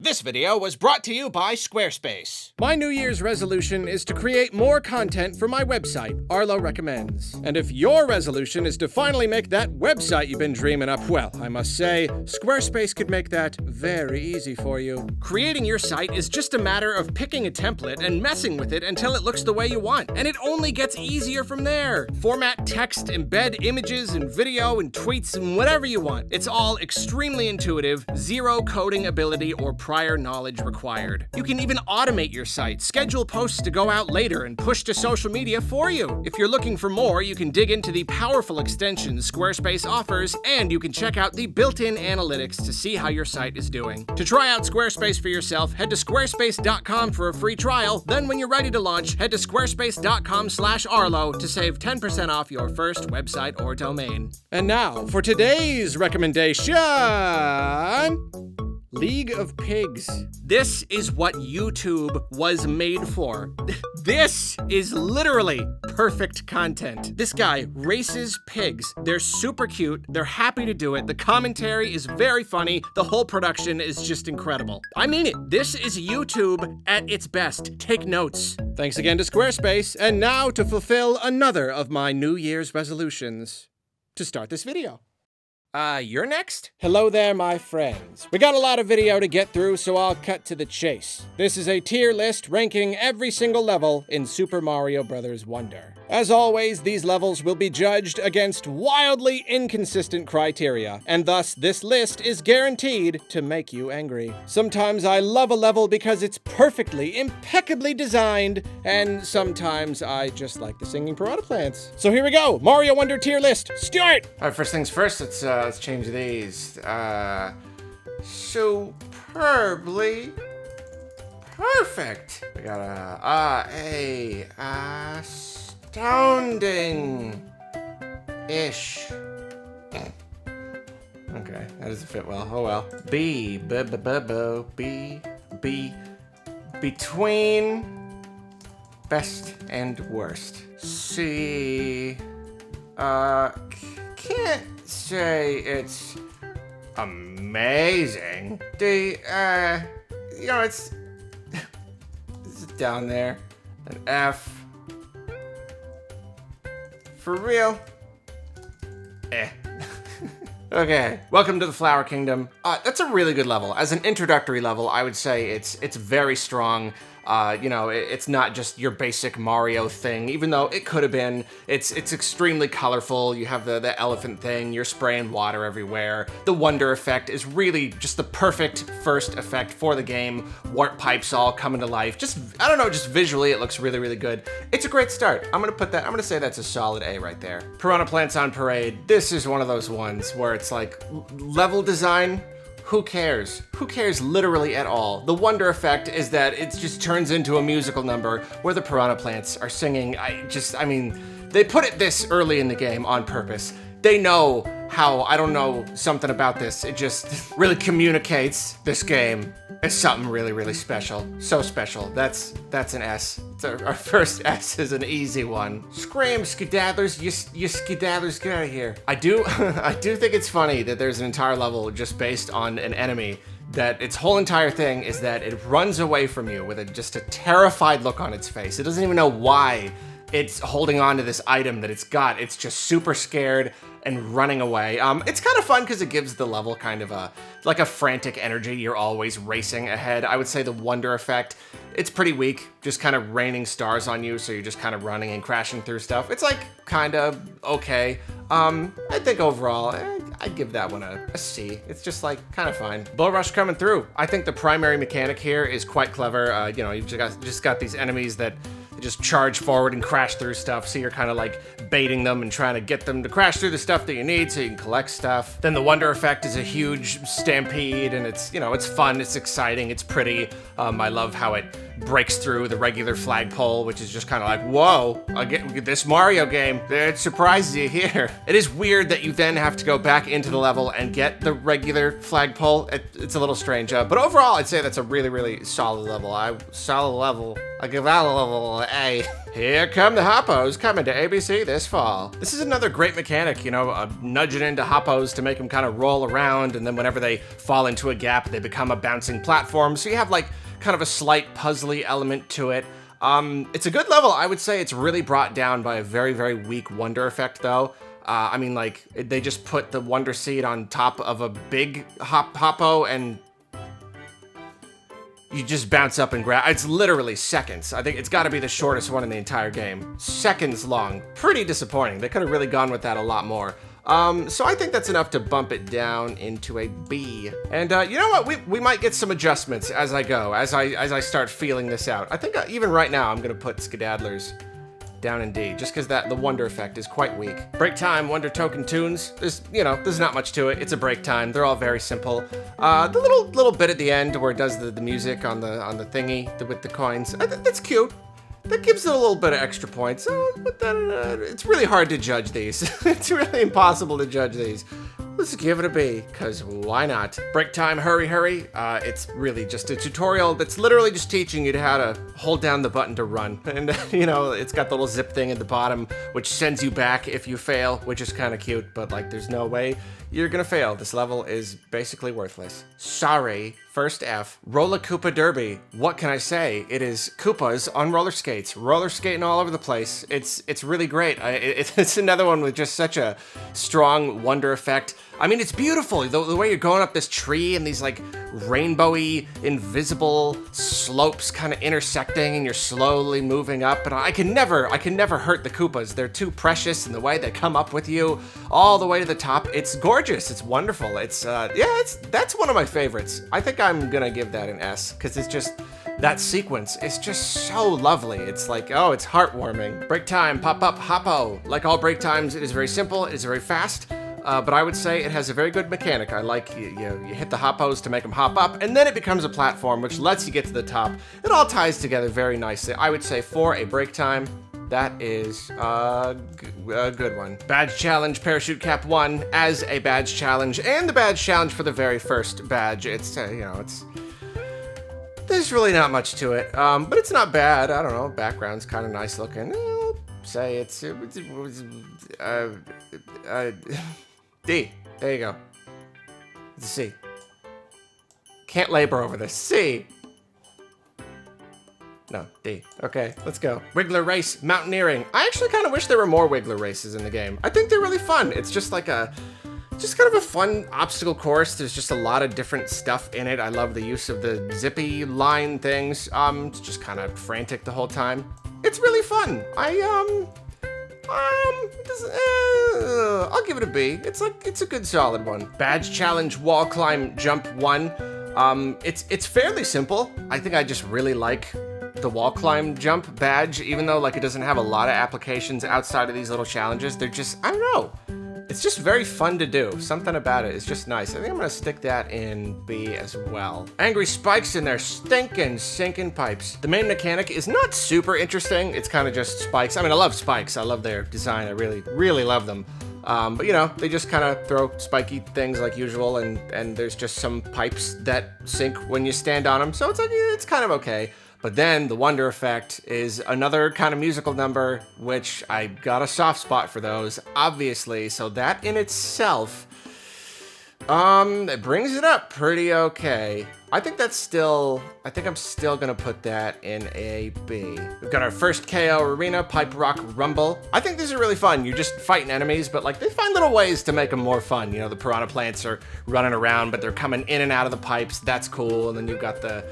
This video was brought to you by Squarespace. My New Year's resolution is to create more content for my website, Arlo Recommends. And if your resolution is to finally make that website you've been dreaming up, well, I must say, Squarespace could make that very easy for you. Creating your site is just a matter of picking a template and messing with it until it looks the way you want, and it only gets easier from there. Format text, embed images and video and tweets and whatever you want. It's all extremely intuitive, zero coding ability or prior knowledge required. You can even automate your site, schedule posts to go out later, and push to social media for you. If you're looking for more, you can dig into the powerful extensions Squarespace offers, and you can check out the built-in analytics to see how your site is doing. To try out Squarespace for yourself, head to squarespace.com for a free trial. Then when you're ready to launch, head to squarespace.com/Arlo to save 10% off your first website or domain. And now, for today's recommendation... League of Pigs. This is what YouTube was made for. This is literally perfect content. This guy races pigs. They're super cute. They're happy to do it. The commentary is very funny. The whole production is just incredible. I mean it. This is YouTube at its best. Take notes. Thanks again to Squarespace. And now to fulfill another of my New Year's resolutions. To start this video. You're next? Hello there, my friends. We got a lot of video to get through, so I'll cut to the chase. This is a tier list ranking every single level in Super Mario Bros. Wonder. As always, these levels will be judged against wildly inconsistent criteria, and thus this list is guaranteed to make you angry. Sometimes I love a level because it's perfectly, impeccably designed, and sometimes I just like the singing piranha plants. So here we go, Mario Wonder tier list, start! Alright, first things first, let's change these. Superbly perfect. We got a astounding-ish. Okay, that doesn't fit well. Oh well. Between best and worst. C. Can't say it's amazing. D. It's down there. An F. For real? Okay, welcome to the Flower Kingdom. That's a really good level. As an introductory level, I would say it's very strong. It's not just your basic Mario thing, even though it could have been. It's extremely colorful. You have the elephant thing, you're spraying water everywhere. The Wonder effect is really just the perfect first effect for the game. Warp pipes all coming to life. Just visually it looks really, really good. It's a great start. I'm gonna say that's a solid A right there. Piranha Plants on Parade. This is one of those ones where it's like level design. Who cares? Who cares literally at all? The Wonder effect is that it just turns into a musical number where the piranha plants are singing. They put it this early in the game on purpose. They know how, I don't know, something about this. It just really communicates this game as something really, really special. So special. That's an S. Our first S is an easy one. Scram, skedaddlers, you skedaddlers, get out of here. I do think it's funny that there's an entire level just based on an enemy that its whole entire thing is that it runs away from you with just a terrified look on its face. It doesn't even know why it's holding on to this item that it's got. It's just super scared and running away. It's kind of fun because it gives the level kind of a frantic energy. You're always racing ahead. I would say the Wonder effect, it's pretty weak, just kind of raining stars on you, so you're just kind of running and crashing through stuff. It's like kind of okay. I think overall, I'd give that one a C. It's just like kind of fine. Bull Rush coming through. I think the primary mechanic here is quite clever. You've just got these enemies that just charge forward and crash through stuff, so you're kind of like baiting them and trying to get them to crash through the stuff that you need so you can collect stuff. Then the Wonder effect is a huge stampede, and it's fun, it's exciting, it's pretty. I love how it breaks through the regular flagpole, which is just kind of like, whoa, this Mario game, it surprises you here. It is weird that you then have to go back into the level and get the regular flagpole. It's a little strange, but overall, I'd say that's a really, really solid level. I give that a level A. Here come the Hoppos coming to ABC this fall. This is another great mechanic, you know, nudging into Hoppos to make them kind of roll around, and then whenever they fall into a gap, they become a bouncing platform. So you have like kind of a slight puzzly element to it. It's a good level. I would say it's really brought down by a very, very weak wonder effect though. I mean, like, they just put the wonder seed on top of a big Hoppo and you just bounce up and grab. It's literally seconds. I think it's got to be the shortest one in the entire game. Seconds long. Pretty disappointing. They could have really gone with that a lot more. So I think that's enough to bump it down into a B. And you know what? We might get some adjustments as I go, as I start feeling this out. I think even right now I'm gonna put Skedaddlers down in D, just because the wonder effect is quite weak. Break time, wonder token tunes. There's not much to it. It's a break time. They're all very simple. The little bit at the end where it does the music on the thingy with the coins. That's cute. That gives it a little bit of extra points. But it's really hard to judge these. It's really impossible to judge these. Let's give it a B, because why not? Break time, hurry, hurry. It's really just a tutorial that's literally just teaching you how to hold down the button to run. And, it's got the little zip thing at the bottom, which sends you back if you fail, which is kind of cute, but, like, there's no way you're gonna fail. This level is basically worthless. Sorry, first F. Roller Koopa Derby. What can I say? It is Koopas on roller skates. Roller skating all over the place. It's really great. It's another one with just such a strong wonder effect. I mean, it's beautiful. The way you're going up this tree and these like rainbowy, invisible slopes kind of intersecting and you're slowly moving up. And I can never hurt the Koopas. They're too precious in the way they come up with you all the way to the top. It's gorgeous. It's wonderful. That's one of my favorites. I think I'm gonna give that an S because it's just, that sequence is just so lovely. It's like, oh, it's heartwarming. Break time, pop up, hoppo. Like all break times, it is very simple, it is very fast. But I would say it has a very good mechanic. I like you hit the hoppos to make them hop up, and then it becomes a platform, which lets you get to the top. It all ties together very nicely. I would say for a break time, that is a good one. Badge challenge, parachute cap 1 as a badge challenge, and the badge challenge for the very first badge. It's there's really not much to it, but it's not bad. I don't know. Background's kind of nice looking. I'll say it's D. There you go. It's a C. Can't labor over this. C. No, D. Okay, let's go. Wiggler race, mountaineering. I actually kind of wish there were more Wiggler races in the game. I think they're really fun. It's just like just kind of a fun obstacle course. There's just a lot of different stuff in it. I love the use of the zippy line things. It's just kind of frantic the whole time. It's really fun. I'll give it a B. It's a good solid one. Badge challenge, wall climb, jump 1. It's fairly simple. I think I just really like the wall climb jump badge, even though like it doesn't have a lot of applications outside of these little challenges. They're just, I don't know. It's just very fun to do. Something about it is just nice. I think I'm gonna stick that in B as well. Angry spikes in their stinking, sinking pipes. The main mechanic is not super interesting. It's kind of just spikes. I mean, I love spikes. I love their design. I really, really love them. But they just kind of throw spiky things like usual, and there's just some pipes that sink when you stand on them. So it's like, it's kind of okay. But then the wonder effect is another kind of musical number, which I got a soft spot for those, obviously. So that in itself, it brings it up pretty okay. I think I'm still gonna put that in a B. We've got our first KO arena, Pipe Rock Rumble. I think these are really fun. You're just fighting enemies, but like they find little ways to make them more fun. The piranha plants are running around, but they're coming in and out of the pipes. That's cool. And then you've got the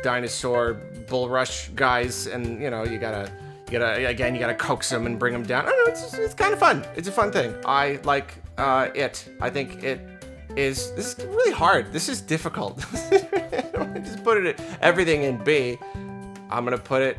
dinosaur bull rush guys, and you gotta coax them and bring them down. I don't know, it's kind of fun. It's a fun thing. I like it. I think this is really hard. This is difficult. I just put everything in B. I'm gonna put it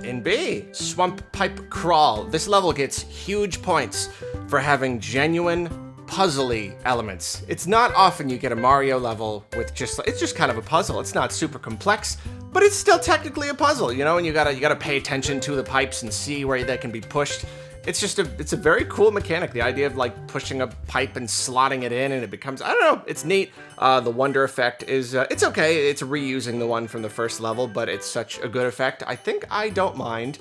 in B. Swamp Pipe Crawl. This level gets huge points for having genuine puzzly elements. It's not often you get a Mario level with it's just kind of a puzzle. It's not super complex, but it's still technically a puzzle, you know, and you gotta pay attention to the pipes and see where they can be pushed. It's a very cool mechanic. The idea of like pushing a pipe and slotting it in and it becomes, I don't know, it's neat. The wonder effect is, it's okay. It's reusing the one from the first level, but it's such a good effect. I think I don't mind.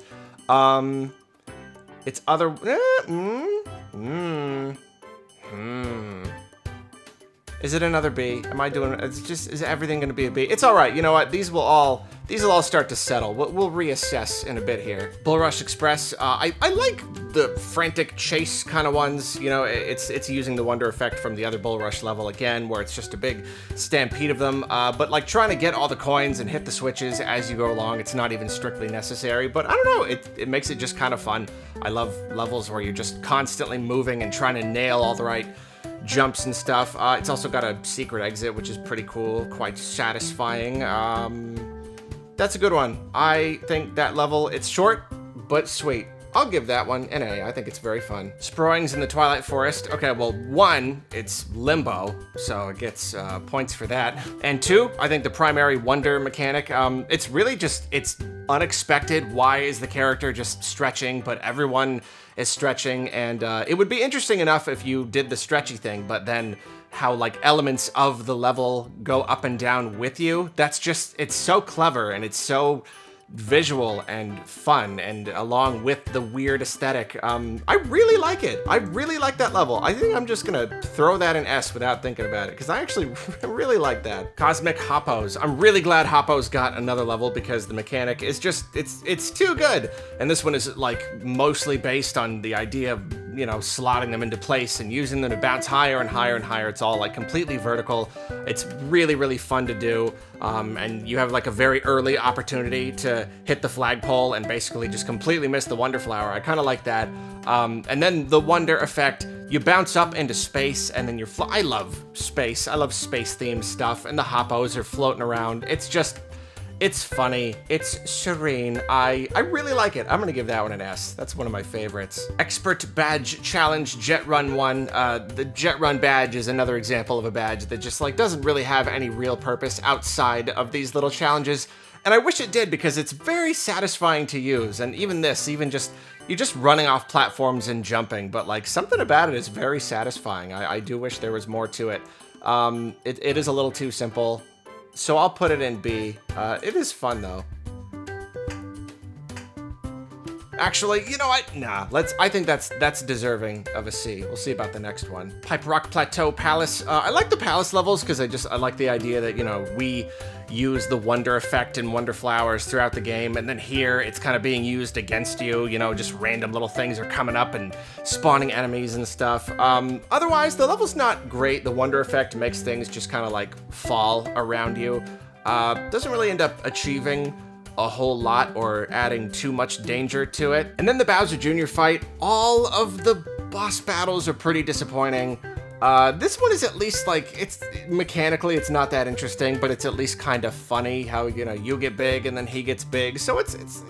It's other, Is it another B? Am I doing, is everything gonna be a B? It's all right, you know what? These will all start to settle. We'll reassess in a bit here. Bull Rush Express, I like the frantic chase kind of ones. You know, it's using the wonder effect from the other Bull Rush level again, where it's just a big stampede of them. But like trying to get all the coins and hit the switches as you go along, it's not even strictly necessary. But I don't know, it makes it just kind of fun. I love levels where you're just constantly moving and trying to nail all the right jumps and stuff. It's also got a secret exit, which is pretty cool, quite satisfying. That's a good one. I think that level, it's short, but sweet. I'll give that one an A. I think it's very fun. Sproings in the Twilight Forest. Okay, well, 1, it's limbo, so it gets points for that. And 2, I think the primary wonder mechanic, it's really just, it's unexpected. Why is the character just stretching, but everyone is stretching? And it would be interesting enough if you did the stretchy thing, but then how like elements of the level go up and down with you. That's just, it's so clever and it's so visual and fun, and along with the weird aesthetic. I really like it. I really like that level. I think I'm just gonna throw that an S without thinking about it, because I actually really like that. Cosmic Hoppos. I'm really glad Hoppos got another level, because the mechanic is just, it's too good. And this one is like mostly based on the idea of, you know, slotting them into place and using them to bounce higher and higher and higher. It's all like completely vertical. It's really, really fun to do. And you have like a very early opportunity to hit the flagpole and basically just completely miss the Wonder Flower. I kind of like that. And then the Wonder effect, you bounce up into space and then I love space. I love space themed stuff, and the Hoppos are floating around. It's just, it's funny, it's serene. I really like it. I'm gonna give that one an S. That's one of my favorites. Expert Badge Challenge Jet Run 1. The Jet Run badge is another example of a badge that just like doesn't really have any real purpose outside of these little challenges. And I wish it did, because it's very satisfying to use. And even this, you're just running off platforms and jumping, but like something about it is very satisfying. I do wish there was more to it. It is a little too simple. So I'll put it in B. It is fun though. Actually, you know what? Nah, I think that's deserving of a C. We'll see about the next one. Pipe Rock Plateau Palace. I like the palace levels because I like the idea that, you know, we use the wonder effect and wonder flowers throughout the game, and then here it's kind of being used against you. You know, just random little things are coming up and spawning enemies and stuff. Otherwise, the level's not great. The wonder effect makes things just kind of like fall around you. Doesn't really end up achieving a whole lot or adding too much danger to it. And then the Bowser Jr. fight, all of the boss battles are pretty disappointing. This one is at least like, mechanically it's not that interesting, but it's at least kind of funny how, you know, you get big and then he gets big. So it's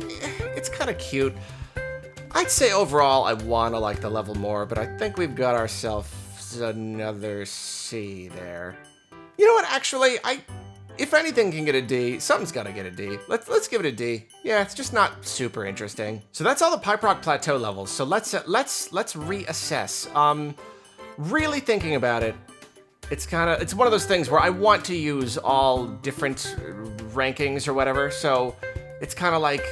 kind of cute. I'd say overall I want to like the level more, but I think we've got ourselves another C there. You know what, actually, if anything can get a D, something's gotta get a D. Let's give it a D. Yeah, it's just not super interesting. So that's all the Pipe Rock Plateau levels. So let's reassess. Really thinking about it, it's one of those things where I want to use all different rankings or whatever. So it's kind of like,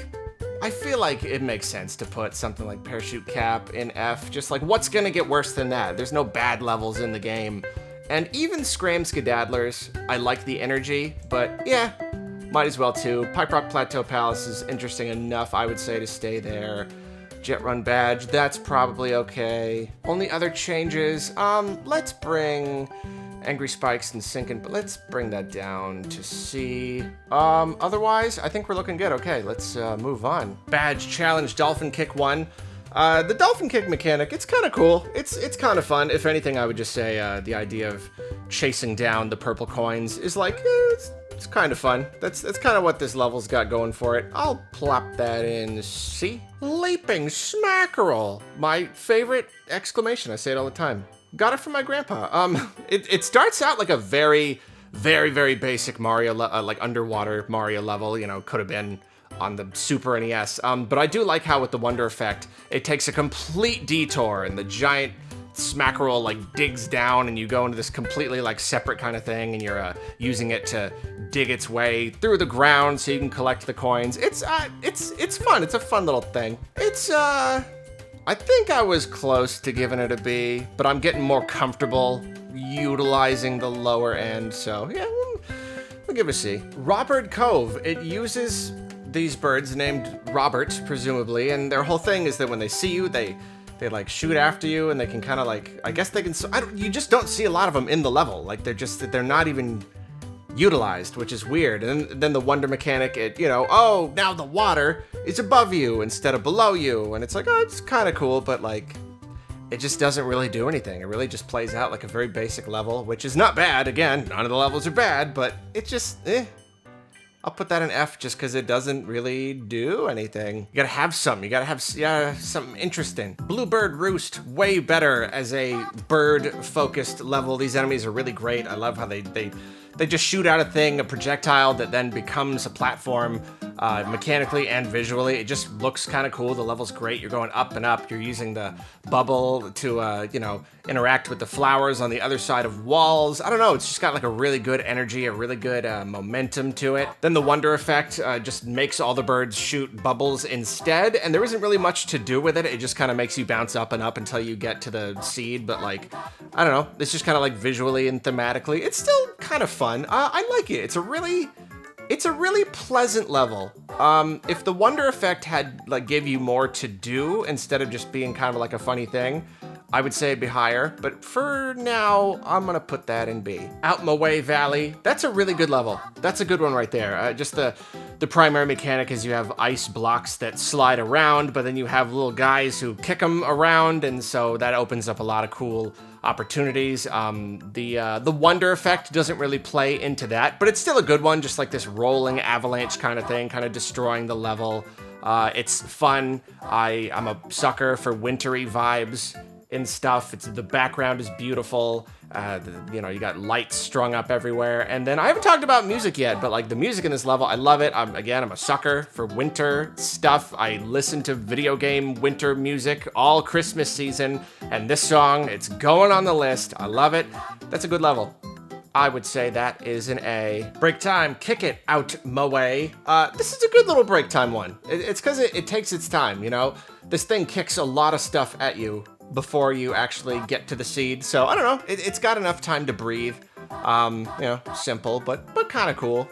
I feel like it makes sense to put something like Parachute Cap in F. Just like, what's gonna get worse than that? There's no bad levels in the game. And even Scram Skedaddlers, I like the energy, but yeah, might as well too. Pipe Rock Plateau Palace is interesting enough, I would say, to stay there. Jet Run Badge, that's probably okay. Only other changes, let's bring Angry Spikes and Sinkin', but let's bring that down to C. Otherwise, I think we're looking good. Okay, let's move on. Badge Challenge Dolphin Kick 1. The dolphin kick mechanic, it's kind of cool. It's kind of fun. If anything, I would just say the idea of chasing down the purple coins is like, it's kind of fun. That's kind of what this level's got going for it. I'll plop that in C. Leaping Smackerel, my favorite exclamation. I say it all the time. Got it from my grandpa. It starts out like a very very, very basic Mario, like underwater Mario level, you know, could have been on the Super NES. But I do like how with the Wonder Effect, it takes a complete detour and the giant smackerel like digs down and you go into this completely like separate kind of thing and you're using it to dig its way through the ground so you can collect the coins. It's fun. It's a fun little thing. I think I was close to giving it a B, but I'm getting more comfortable utilizing the lower end, so yeah, we'll give it a C. Robert Cove, it uses these birds named Robert, presumably, and their whole thing is that when they see you, they like shoot after you, and they can kind of like, I guess they can, you just don't see a lot of them in the level, like they're not even utilized, which is weird. And then the wonder mechanic, it, you know, oh, now the water is above you instead of below you, and it's like, oh, it's kind of cool, but like, it just doesn't really do anything. It really just plays out like a very basic level, which is not bad. Again, none of the levels are bad, but it just, I'll put that in F just because it doesn't really do anything. You gotta have something. You gotta have something interesting. Bluebird Roost, way better as a bird-focused level. These enemies are really great. I love how they just shoot out a projectile that then becomes a platform mechanically and visually. It just looks kind of cool. The level's great. You're going up and up. You're using the bubble to, you know, interact with the flowers on the other side of walls. I don't know. It's just got like a really good energy, a really good momentum to it. Then the Wonder Effect just makes all the birds shoot bubbles instead, and there isn't really much to do with it. It just kind of makes you bounce up and up until you get to the seed, but like, I don't know. It's just kind of like visually and thematically. It's still kind of fun. I like it. It's a really pleasant level. If the Wonder Effect had like gave you more to do instead of just being kind of like a funny thing, I would say it'd be higher, but for now, I'm gonna put that in B. Out My Way Valley, that's a really good level. That's a good one right there. Just the primary mechanic is you have ice blocks that slide around, but then you have little guys who kick them around, and so that opens up a lot of cool opportunities. The Wonder Effect doesn't really play into that, but it's still a good one, just like this rolling avalanche kind of thing, kind of destroying the level. It's fun. I'm a sucker for wintry vibes and stuff. The background is beautiful. You know, you got lights strung up everywhere. And then I haven't talked about music yet, but like the music in this level, I love it. I'm a sucker for winter stuff. I listen to video game winter music all Christmas season, and this song, it's going on the list. I love it. That's a good level. I would say that is an A. Break time, kick it out my way. This is a good little break time one. It's because it takes its time, you know? This thing kicks a lot of stuff at you before you actually get to the seed. So I don't know, it's got enough time to breathe. You know, simple, but kind of cool.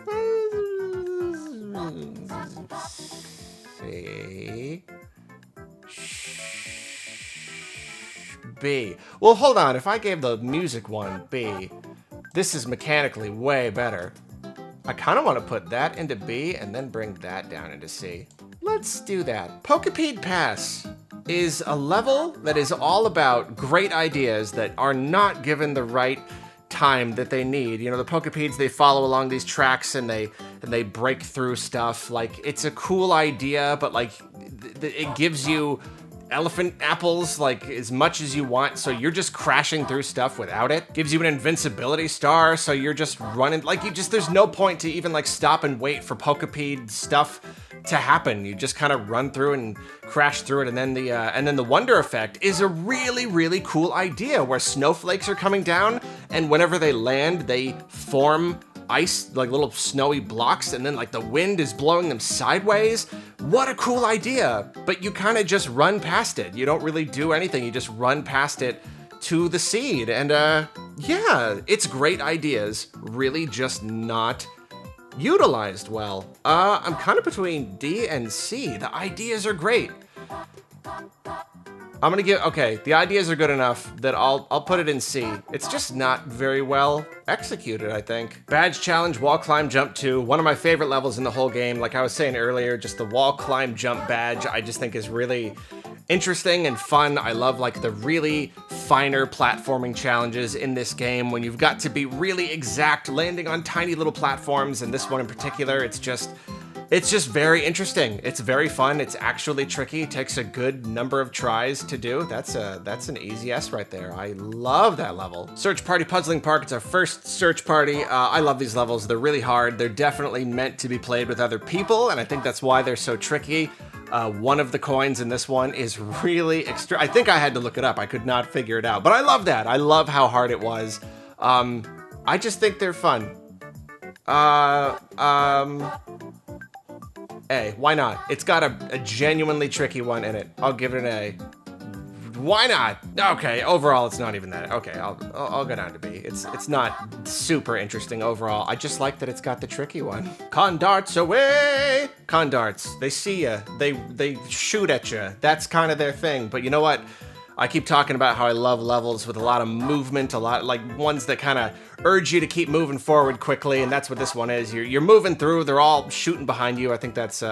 C. B. Well, hold on, if I gave the music one B, this is mechanically way better. I kind of want to put that into B and then bring that down into C. Let's do that. Pokepede Pass is a level that is all about great ideas that are not given the right time that they need. You know, the Pokepedes, they follow along these tracks and they break through stuff. Like, it's a cool idea, but like it gives you elephant apples like as much as you want, so you're just crashing through stuff without it. Gives you an invincibility star, so you're just running like there's no point to even like stop and wait for Pokepede stuff to happen. You just kind of run through and crash through it, and then the Wonder Effect is a really, really cool idea where snowflakes are coming down, and whenever they land, they form ice, like little snowy blocks, and then like the wind is blowing them sideways. What a cool idea, but you kind of just run past it. You don't really do anything, you just run past it to the seed, and yeah, it's great ideas, really just not utilized well. I'm kind of between D and C. The ideas are great. I'm gonna give, okay, the ideas are good enough that I'll put it in C. It's just not very well executed, I think. Badge Challenge, Wall Climb Jump 2, one of my favorite levels in the whole game. Like I was saying earlier, just the Wall Climb Jump badge, I just think is really interesting and fun. I love like the really finer platforming challenges in this game when you've got to be really exact, landing on tiny little platforms, and this one in particular, it's just, It's just very interesting. It's very fun. It's actually tricky. It takes a good number of tries to do. That's an easy S right there. I love that level. Search Party Puzzling Park. It's our first search party. I love these levels. They're really hard. They're definitely meant to be played with other people, and I think that's why they're so tricky. One of the coins in this one is really I think I had to look it up. I could not figure it out, but I love that. I love how hard it was. I just think they're fun. A. Why not? It's got a genuinely tricky one in it. I'll give it an A. Why not? Okay, overall it's not even that. Okay, I'll go down to B. It's not super interesting overall. I just like that it's got the tricky one. Con darts away! Con darts. They see ya. They shoot at you. That's kind of their thing. But you know what? I keep talking about how I love levels with a lot of movement, a lot like ones that kind of urge you to keep moving forward quickly, and that's what this one is. You're moving through, they're all shooting behind you. I think that's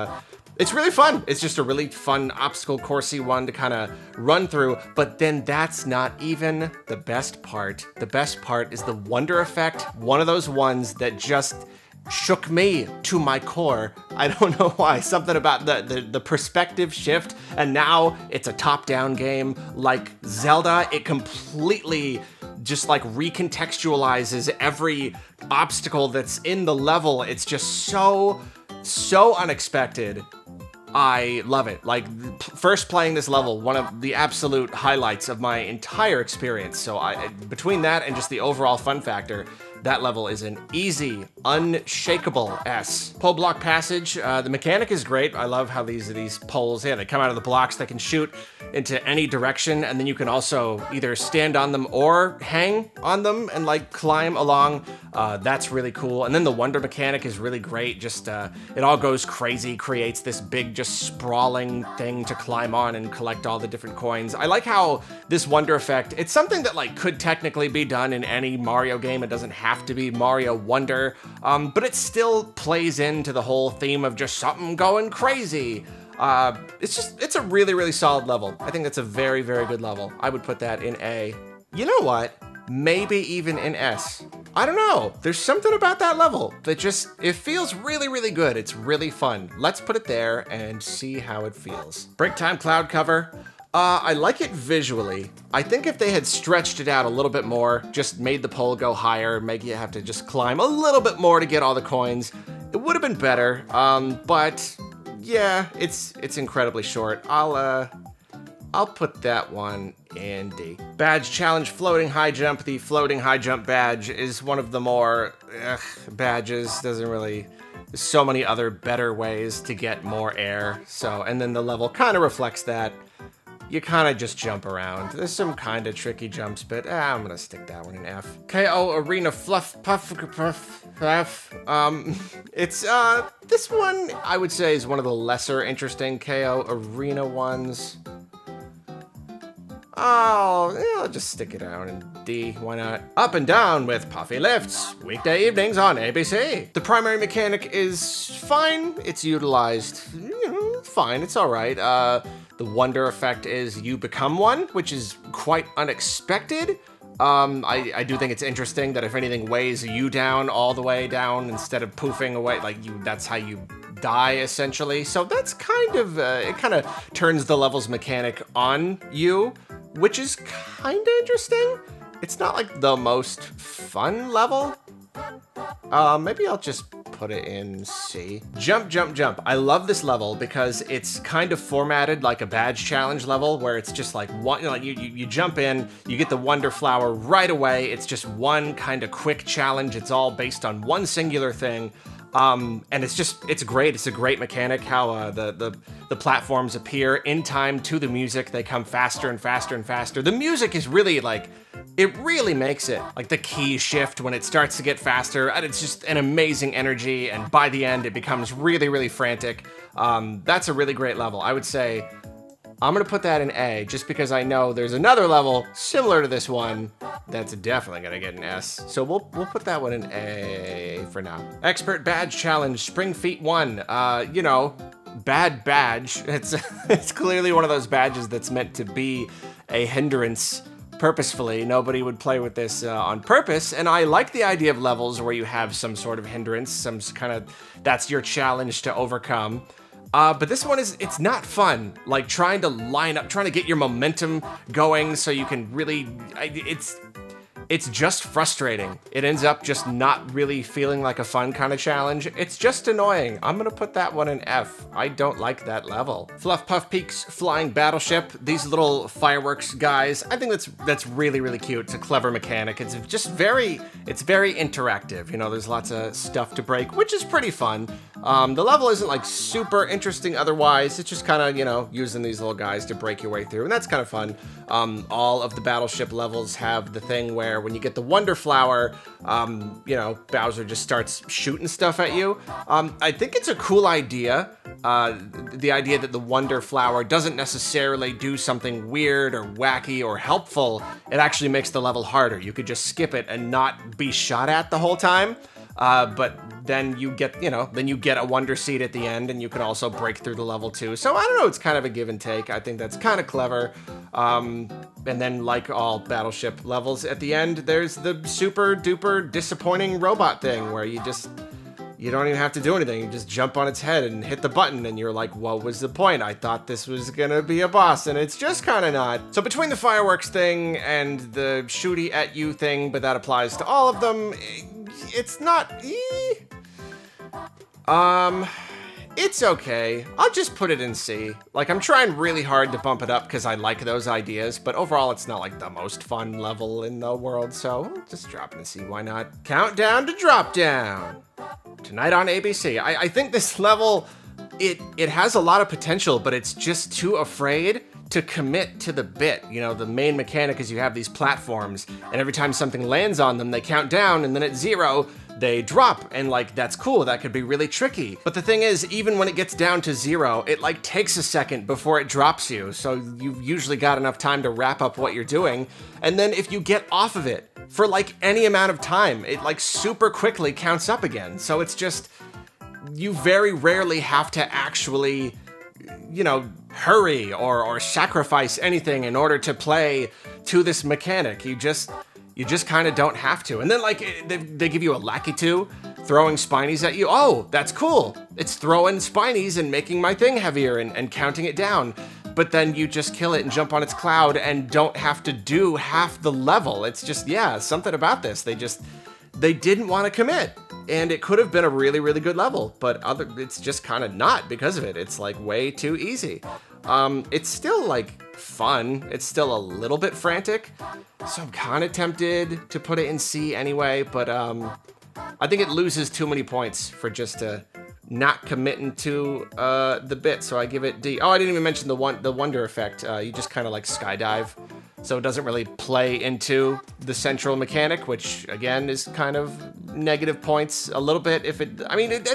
it's really fun. It's just a really fun obstacle coursey one to kind of run through, but then that's not even the best part. The best part is the wonder effect, one of those ones that just shook me to my core. I don't know why. Something about the perspective shift, and now it's a top-down game like Zelda. It completely just like recontextualizes every obstacle that's in the level. It's just so unexpected. I love it. Like, first playing this level, one of the absolute highlights of my entire experience. So between that and just the overall fun factor, that level is an easy, unshakable S. Pole block passage, the mechanic is great. I love how these poles, they come out of the blocks, they can shoot into any direction, and then you can also either stand on them or hang on them and like climb along. That's really cool. And then the wonder mechanic is really great. Just, it all goes crazy, creates this big, just sprawling thing to climb on and collect all the different coins. I like how this wonder effect, it's something that like could technically be done in any Mario game. It doesn't have to be Mario Wonder, but it still plays into the whole theme of just something going crazy. It's a really, really solid level. I think that's a very, very good level. I would put that in A. You know what? Maybe even in S. I don't know. There's something about that level that just, it feels really, really good. It's really fun. Let's put it there and see how it feels. Break time cloud cover. I like it visually. I think if they had stretched it out a little bit more, just made the pole go higher, make you have to just climb a little bit more to get all the coins, it would have been better. But yeah, it's incredibly short. I'll put that one in D. Badge challenge floating high jump. The floating high jump badge is one of the more badges. Doesn't really, there's so many other better ways to get more air. So, and then the level kind of reflects that. You kind of just jump around. There's some kind of tricky jumps, but I'm gonna stick that one in F. KO Arena Fluff Puff F. It's this one I would say is one of the lesser interesting KO Arena ones. Oh, yeah, I'll just stick it down in D, why not? Up and Down with Puffy Lifts, weekday evenings on ABC. The primary mechanic is fine. It's utilized, fine, it's all right. The wonder effect is you become one, which is quite unexpected. I do think it's interesting that if anything weighs you down all the way down instead of poofing away, like that's how you die essentially. So that's kind of, it kind of turns the level's mechanic on you, which is kind of interesting. It's not like the most fun level. Maybe I'll just put it in C. Jump, jump, jump. I love this level because it's kind of formatted like a badge challenge level where it's just like one, like you jump in, you get the wonder flower right away. It's just one kind of quick challenge. It's all based on one singular thing. And it's great. It's a great mechanic how the platforms appear in time to the music. They come faster and faster and faster. The music is really like, it really makes it. Like the key shift when it starts to get faster, and it's just an amazing energy, and by the end it becomes really, really frantic. That's a really great level. I would say I'm gonna put that in A just because I know there's another level similar to this one that's definitely gonna get an S. So we'll put that one in A for now. Expert Badge Challenge, Spring Feet 1. Bad badge. It's clearly one of those badges that's meant to be a hindrance purposefully. Nobody would play with this on purpose, and I like the idea of levels where you have some sort of hindrance, some kind of, that's your challenge to overcome. But this one it's not fun. Like trying to line up, trying to get your momentum going so you can really, it's just frustrating. It ends up just not really feeling like a fun kind of challenge. It's just annoying. I'm gonna put that one in F. I don't like that level. Fluff Puff Peaks Flying Battleship. These little fireworks guys, I think that's really, really cute. It's a clever mechanic. It's just very interactive. You know, there's lots of stuff to break, which is pretty fun. The level isn't like super interesting otherwise. It's just kind of, you know, using these little guys to break your way through, and that's kind of fun. All of the Battleship levels have the thing where when you get the Wonder Flower, you know, Bowser just starts shooting stuff at you. I think it's a cool idea. The idea that the Wonder Flower doesn't necessarily do something weird or wacky or helpful. It actually makes the level harder. You could just skip it and not be shot at the whole time. But then you get, you know, then you get a Wonder Seed at the end, and you can also break through the level too. So I don't know, it's kind of a give and take. I think that's kind of clever. And then, like all Battleship levels, at the end, there's the super duper disappointing robot thing where you don't even have to do anything. You just jump on its head and hit the button, and you're like, what was the point? I thought this was gonna be a boss, and it's just kind of not. So between the fireworks thing and the shooty at you thing, but that applies to all of them, it's not, it's okay. I'll just put it in C. Like, I'm trying really hard to bump it up because I like those ideas, but overall it's not like the most fun level in the world, so I'll just drop it in C, why not? Countdown to drop down. Tonight on ABC. I think this level, it has a lot of potential, but it's just too afraid to commit to the bit. You know, the main mechanic is you have these platforms, and every time something lands on them, they count down, and then at 0, they drop, and like, that's cool, that could be really tricky. But the thing is, even when it gets down to 0, it like takes a second before it drops you, so you've usually got enough time to wrap up what you're doing, and then if you get off of it for like any amount of time, it like super quickly counts up again. So it's just, you very rarely have to actually, you know, hurry or sacrifice anything in order to play to this mechanic. You just kind of don't have to. And then like they give you a Lakitu throwing spinies at you. Oh, that's cool. It's throwing spinies and making my thing heavier and counting it down. But then you just kill it and jump on its cloud and don't have to do half the level. It's just, yeah, something about this. They didn't want to commit. And it could have been a really, really good level, but it's just kind of not because of it. It's like way too easy. It's still like fun. It's still a little bit frantic. So I'm kind of tempted to put it in C anyway, but I think it loses too many points for just not committing to the bit. So I give it D. Oh, I didn't even mention the wonder effect. You just kind of like skydive. So it doesn't really play into the central mechanic, which again is kind of negative points a little bit. I mean, they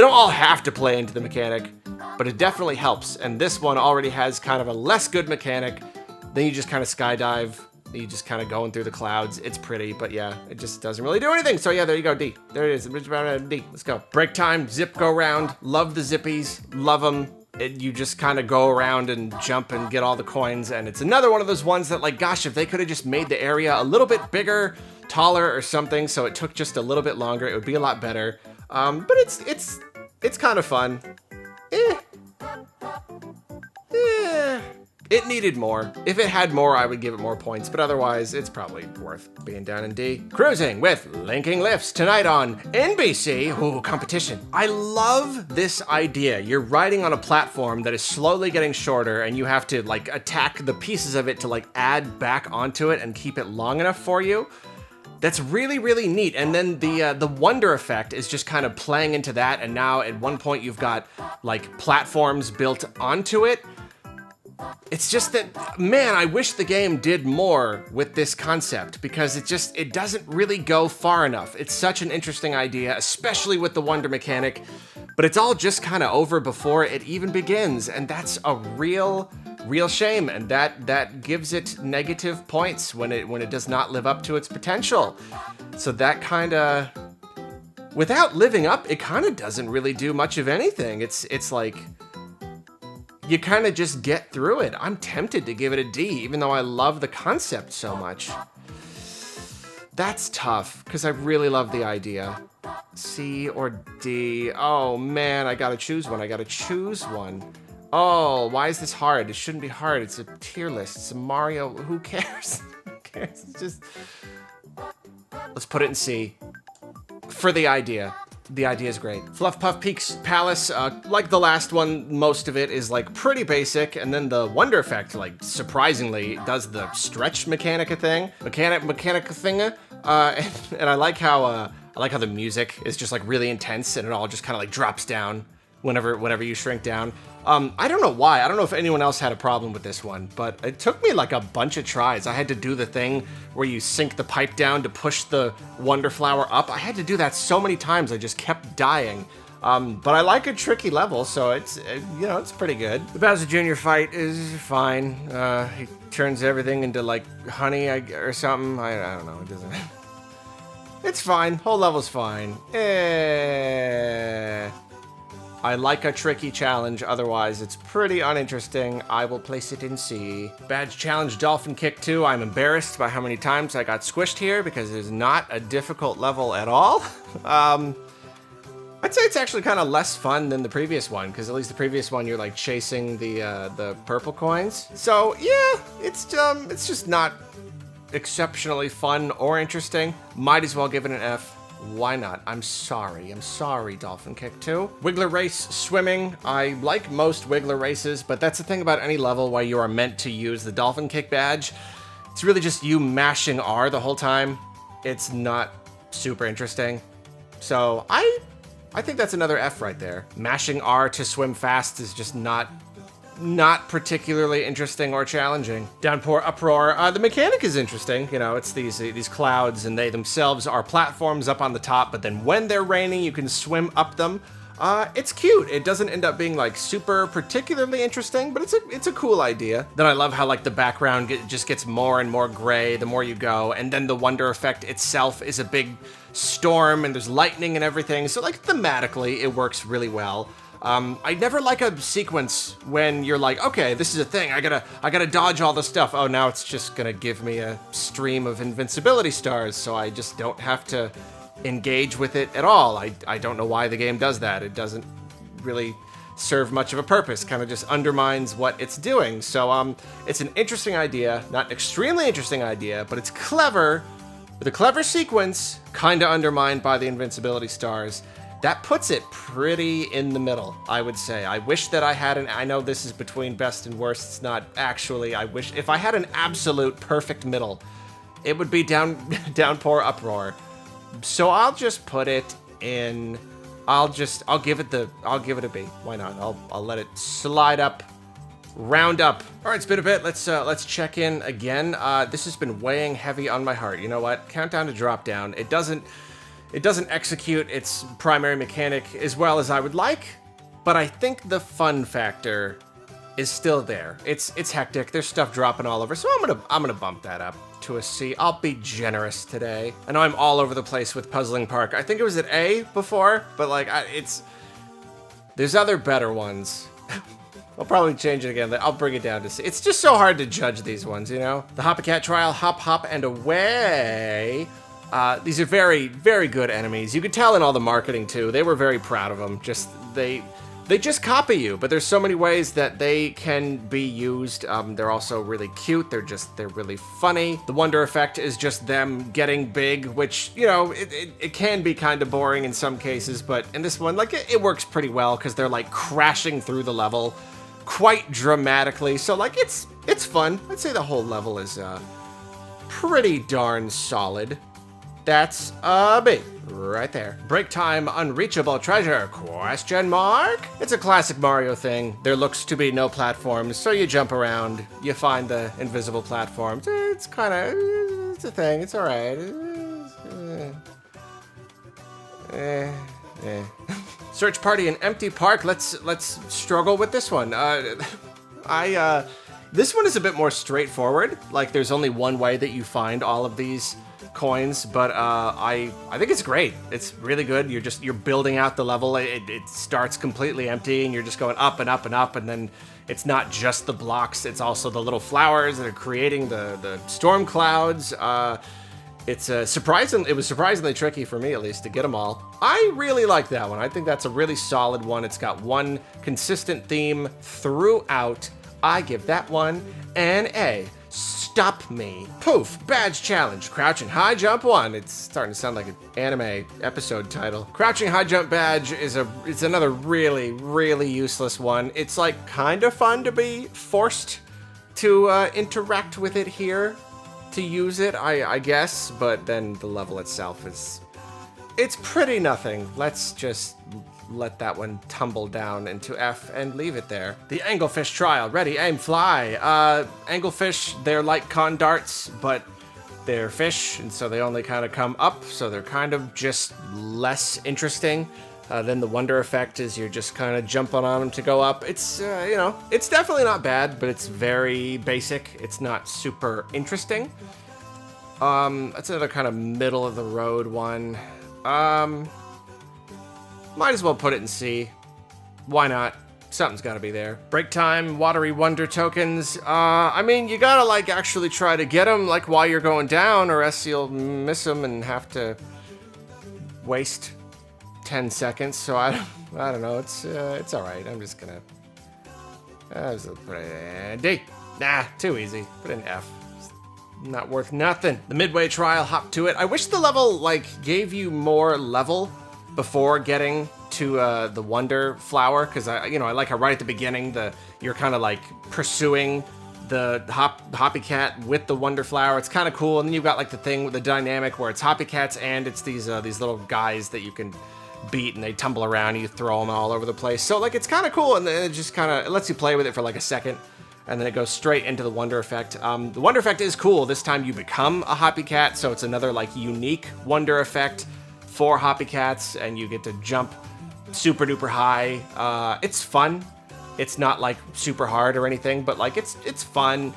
don't all have to play into the mechanic, but it definitely helps. And this one already has kind of a less good mechanic. Then you just kind of skydive. You just kind of going through the clouds. It's pretty, but yeah, it just doesn't really do anything. So yeah, there you go, D. There it is, D. Let's go. Break time, zip go round. Love the zippies, love them. You just kind of go around and jump and get all the coins, and it's another one of those ones that, like, gosh, if they could have just made the area a little bit bigger, taller or something, so it took just a little bit longer, it would be a lot better. But it's kind of fun. It needed more. If it had more, I would give it more points, but otherwise, it's probably worth being down in D. Cruising with Linking Lifts tonight on NBC. Ooh, competition. I love this idea. You're riding on a platform that is slowly getting shorter, and you have to, like, attack the pieces of it to, like, add back onto it and keep it long enough for you. That's really, really neat. And then the wonder effect is just kind of playing into that, and now at one point you've got, like, platforms built onto it. It's just that, man, I wish the game did more with this concept, because it doesn't really go far enough. It's such an interesting idea, especially with the wonder mechanic, but it's all just kind of over before it even begins, and that's a real shame, and that gives it negative points when it does not live up to its potential. So that kind of, without living up, it kind of doesn't really do much of anything. It's like, you kind of just get through it. I'm tempted to give it a D, even though I love the concept so much. That's tough, because I really love the idea. C or D? Oh man, I gotta choose one. I gotta choose one. Oh, why is this hard? It shouldn't be hard. It's a tier list. It's a Mario. Who cares? Who cares? It's just... Let's put it in C. For the idea. The idea is great. Fluff Puff Peaks Palace, like the last one, most of it is like pretty basic, and then the Wonder Effect, like surprisingly, does the stretch mechanica thing, and I like how the music is just like really intense, and it all just kind of like drops down whenever you shrink down. I don't know why. I don't know if anyone else had a problem with this one, but it took me like a bunch of tries. I had to do the thing where you sink the pipe down to push the Wonder Flower up. I had to do that so many times. I just kept dying. But I like a tricky level, so it's, you know, it's pretty good. The Bowser Jr. fight is fine. He turns everything into like honey or something. I don't know. It doesn't... It's fine. Whole level's fine. I like a tricky challenge, otherwise it's pretty uninteresting. I will place it in C. Badge Challenge Dolphin Kick 2. I'm embarrassed by how many times I got squished here because it is not a difficult level at all. I'd say it's actually kind of less fun than the previous one, because at least the previous one you're like chasing the purple coins. So yeah, it's just not exceptionally fun or interesting. Might as well give it an F. Why not? I'm sorry, Dolphin Kick 2. Wiggler Race Swimming. I like most Wiggler races, but that's the thing about any level where you are meant to use the Dolphin Kick badge. It's really just you mashing R the whole time. It's not super interesting. So I think that's another F right there. Mashing R to swim fast is just not particularly interesting or challenging. Downpour Uproar, the mechanic is interesting. You know, it's these clouds, and they themselves are platforms up on the top, but then when they're raining, you can swim up them. It's cute. It doesn't end up being like super particularly interesting, but it's a cool idea. Then I love how like the background just gets more and more gray the more you go, and then the Wonder Effect itself is a big storm, and there's lightning and everything, so like thematically it works really well. I never like a sequence when you're like, okay, this is a thing, I gotta dodge all the stuff. Oh, now it's just gonna give me a stream of invincibility stars, so I just don't have to engage with it at all. I don't know why the game does that. It doesn't really serve much of a purpose, kind of just undermines what it's doing. So it's an interesting idea, not an extremely interesting idea, but it's clever, with a clever sequence, kind of undermined by the invincibility stars. That puts it pretty in the middle, I would say. I wish that I had I know this is between best and worst, it's not actually. I wish, if I had an absolute perfect middle, it would be Downpour Uproar. So I'll just put it in, I'll give it a B. Why not? I'll let it slide up, round up. All right, it's been a bit. Let's check in again. This has been weighing heavy on my heart. You know what? Countdown to Drop Down. It doesn't execute its primary mechanic as well as I would like, but I think the fun factor is still there. It's hectic. There's stuff dropping all over, so I'm gonna bump that up to a C. I'll be generous today. I know I'm all over the place with Puzzling Park. I think it was at A before, but like there's other better ones. I'll probably change it again. I'll bring it down to C. It's just so hard to judge these ones, you know? The Hoppacat Trial, Hop, Hop, and Away. These are very, very good enemies. You could tell in all the marketing too. They were very proud of them. They just copy you, but there's so many ways that they can be used. They're also really cute. They're really funny. The Wonder Effect is just them getting big, which, you know, it can be kind of boring in some cases, but in this one, like, it works pretty well because they're like crashing through the level quite dramatically. So like, it's fun. I'd say the whole level is pretty darn solid. That's a B right there. Break Time Unreachable Treasure, ? It's a classic Mario thing. There looks to be no platforms, so you jump around, you find the invisible platforms. It's a thing, it's all right. Search Party in Empty Park. Let's struggle with this one. This one is a bit more straightforward. Like, there's only one way that you find all of these coins, but I think it's great. It's really good. You're building out the level. It starts completely empty, and you're just going up and up and up, and then it's not just the blocks. It's also the little flowers that are creating the storm clouds. It was surprisingly tricky for me, at least, to get them all. I really like that one. I think that's a really solid one. It's got one consistent theme throughout. I give that one an A. Stop me. Poof. Badge challenge. Crouching high jump 1. It's starting to sound like an anime episode title. Crouching high jump badge it's another really, really useless one. It's like kind of fun to be forced to interact with it here, to use it, I guess, but then the level itself it's pretty nothing. Let's just let that one tumble down into F and leave it there. The anglefish trial. Ready, aim, fly. Anglefish, they're like con darts, but they're fish, and so they only kind of come up, so they're kind of just less interesting. Then the wonder effect is you're just kind of jumping on them to go up. It's, it's definitely not bad, but it's very basic. It's not super interesting. That's another kind of middle of the road one. Might as well put it in C. Why not? Something's gotta be there. Break time, watery wonder tokens. I mean, you gotta, like, actually try to get them, like, while you're going down, or else you'll miss them and have to waste 10 seconds, so I don't know. It's all right. I'm just gonna put it in D. Nah, too easy. Put it in F. It's not worth nothing. The midway trial, hop to it. I wish the level like gave you more level before getting to the wonder flower, because I like how right at the beginning you're kind of like pursuing the Hoppy Cat with the wonder flower. It's kind of cool, and then you've got like the thing with the dynamic where it's Hoppy Cats and it's these little guys that you can beat, and they tumble around, and you throw them all over the place. So like it's kind of cool, and then it just kind of lets you play with it for like a second, and then it goes straight into the wonder effect. The wonder effect is cool. This time you become a Hoppy Cat, so it's another like unique wonder effect for Hoppy Cats, and you get to jump super duper high. It's fun. It's not like super hard or anything, but like it's fun.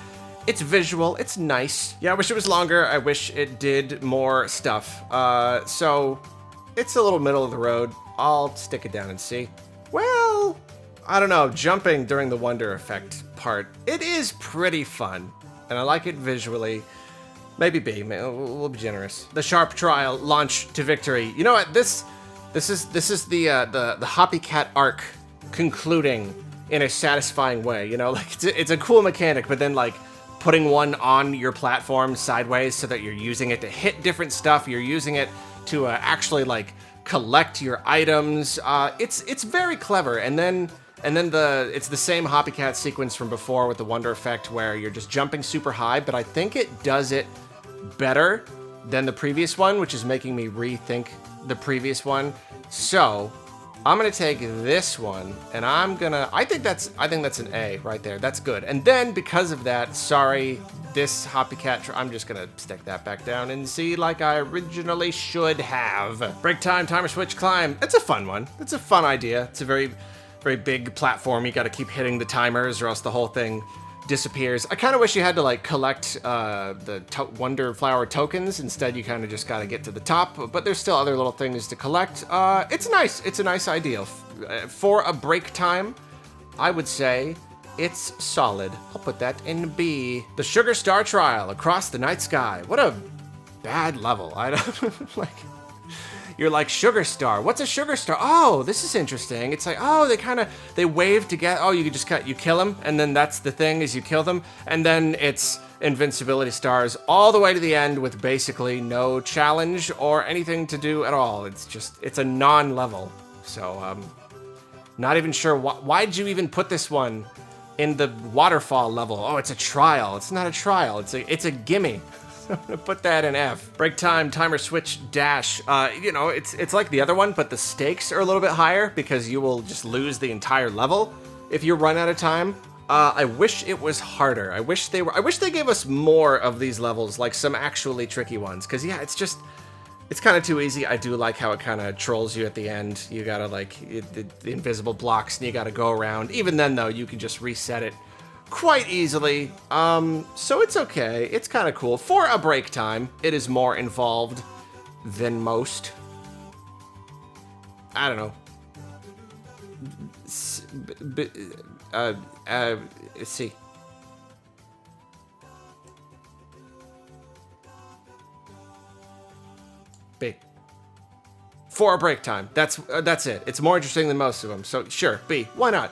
It's visual. It's nice. Yeah, I wish it was longer. I wish it did more stuff. So it's a little middle of the road. I'll stick it down and see. Well, I don't know. Jumping during the wonder effect part, it is pretty fun, and I like it visually. Maybe B. We'll be generous. The sharp trial, launch to victory. You know what? This is the Hoppy Cat arc concluding in a satisfying way. You know, like it's a cool mechanic, but then like putting one on your platform sideways so that you're using it to hit different stuff. You're using it to actually like collect your items. It's very clever. And then it's the same Hoppy Cat sequence from before with the wonder effect where you're just jumping super high, but I think it does it better than the previous one, which is making me rethink the previous one. So I'm gonna take this one, and I think that's an A right there. That's good. And then because of that, sorry, this Hoppy Cat, I'm just gonna stick that back down and see like I originally should have. Break time, timer switch, climb. It's a fun one. It's a fun idea. It's a very, very big platform. You gotta keep hitting the timers or else the whole thing disappears. I kind of wish you had to like collect the wonder flower tokens. Instead, you kind of just gotta get to the top, but there's still other little things to collect. It's nice. It's a nice idea. For a break time, I would say it's solid. I'll put that in B. The Sugar Star Trial, across the night sky. What a bad level. I don't like. You're like, Sugar Star. What's a Sugar Star? Oh, this is interesting. It's like, oh, they wave together. Oh, you kill them, and then that's the thing is you kill them, and then it's invincibility stars all the way to the end with basically no challenge or anything to do at all. It's a non-level. So, not even sure why'd you even put this one in the waterfall level? Oh, it's a trial. It's not a trial. It's a gimme. I'm gonna put that in F. Break time, timer switch, dash. It's like the other one, but the stakes are a little bit higher because you will just lose the entire level if you run out of time. I wish it was harder. I wish they gave us more of these levels, like some actually tricky ones. Cause yeah, it's kind of too easy. I do like how it kind of trolls you at the end. You gotta like the invisible blocks and you gotta go around. Even then though, you can just reset it quite easily. So it's okay. It's kind of cool. For a break time, it is more involved than most. I don't know. Let's see. B. For a break time. That's it. It's more interesting than most of them. So sure, B. Why not?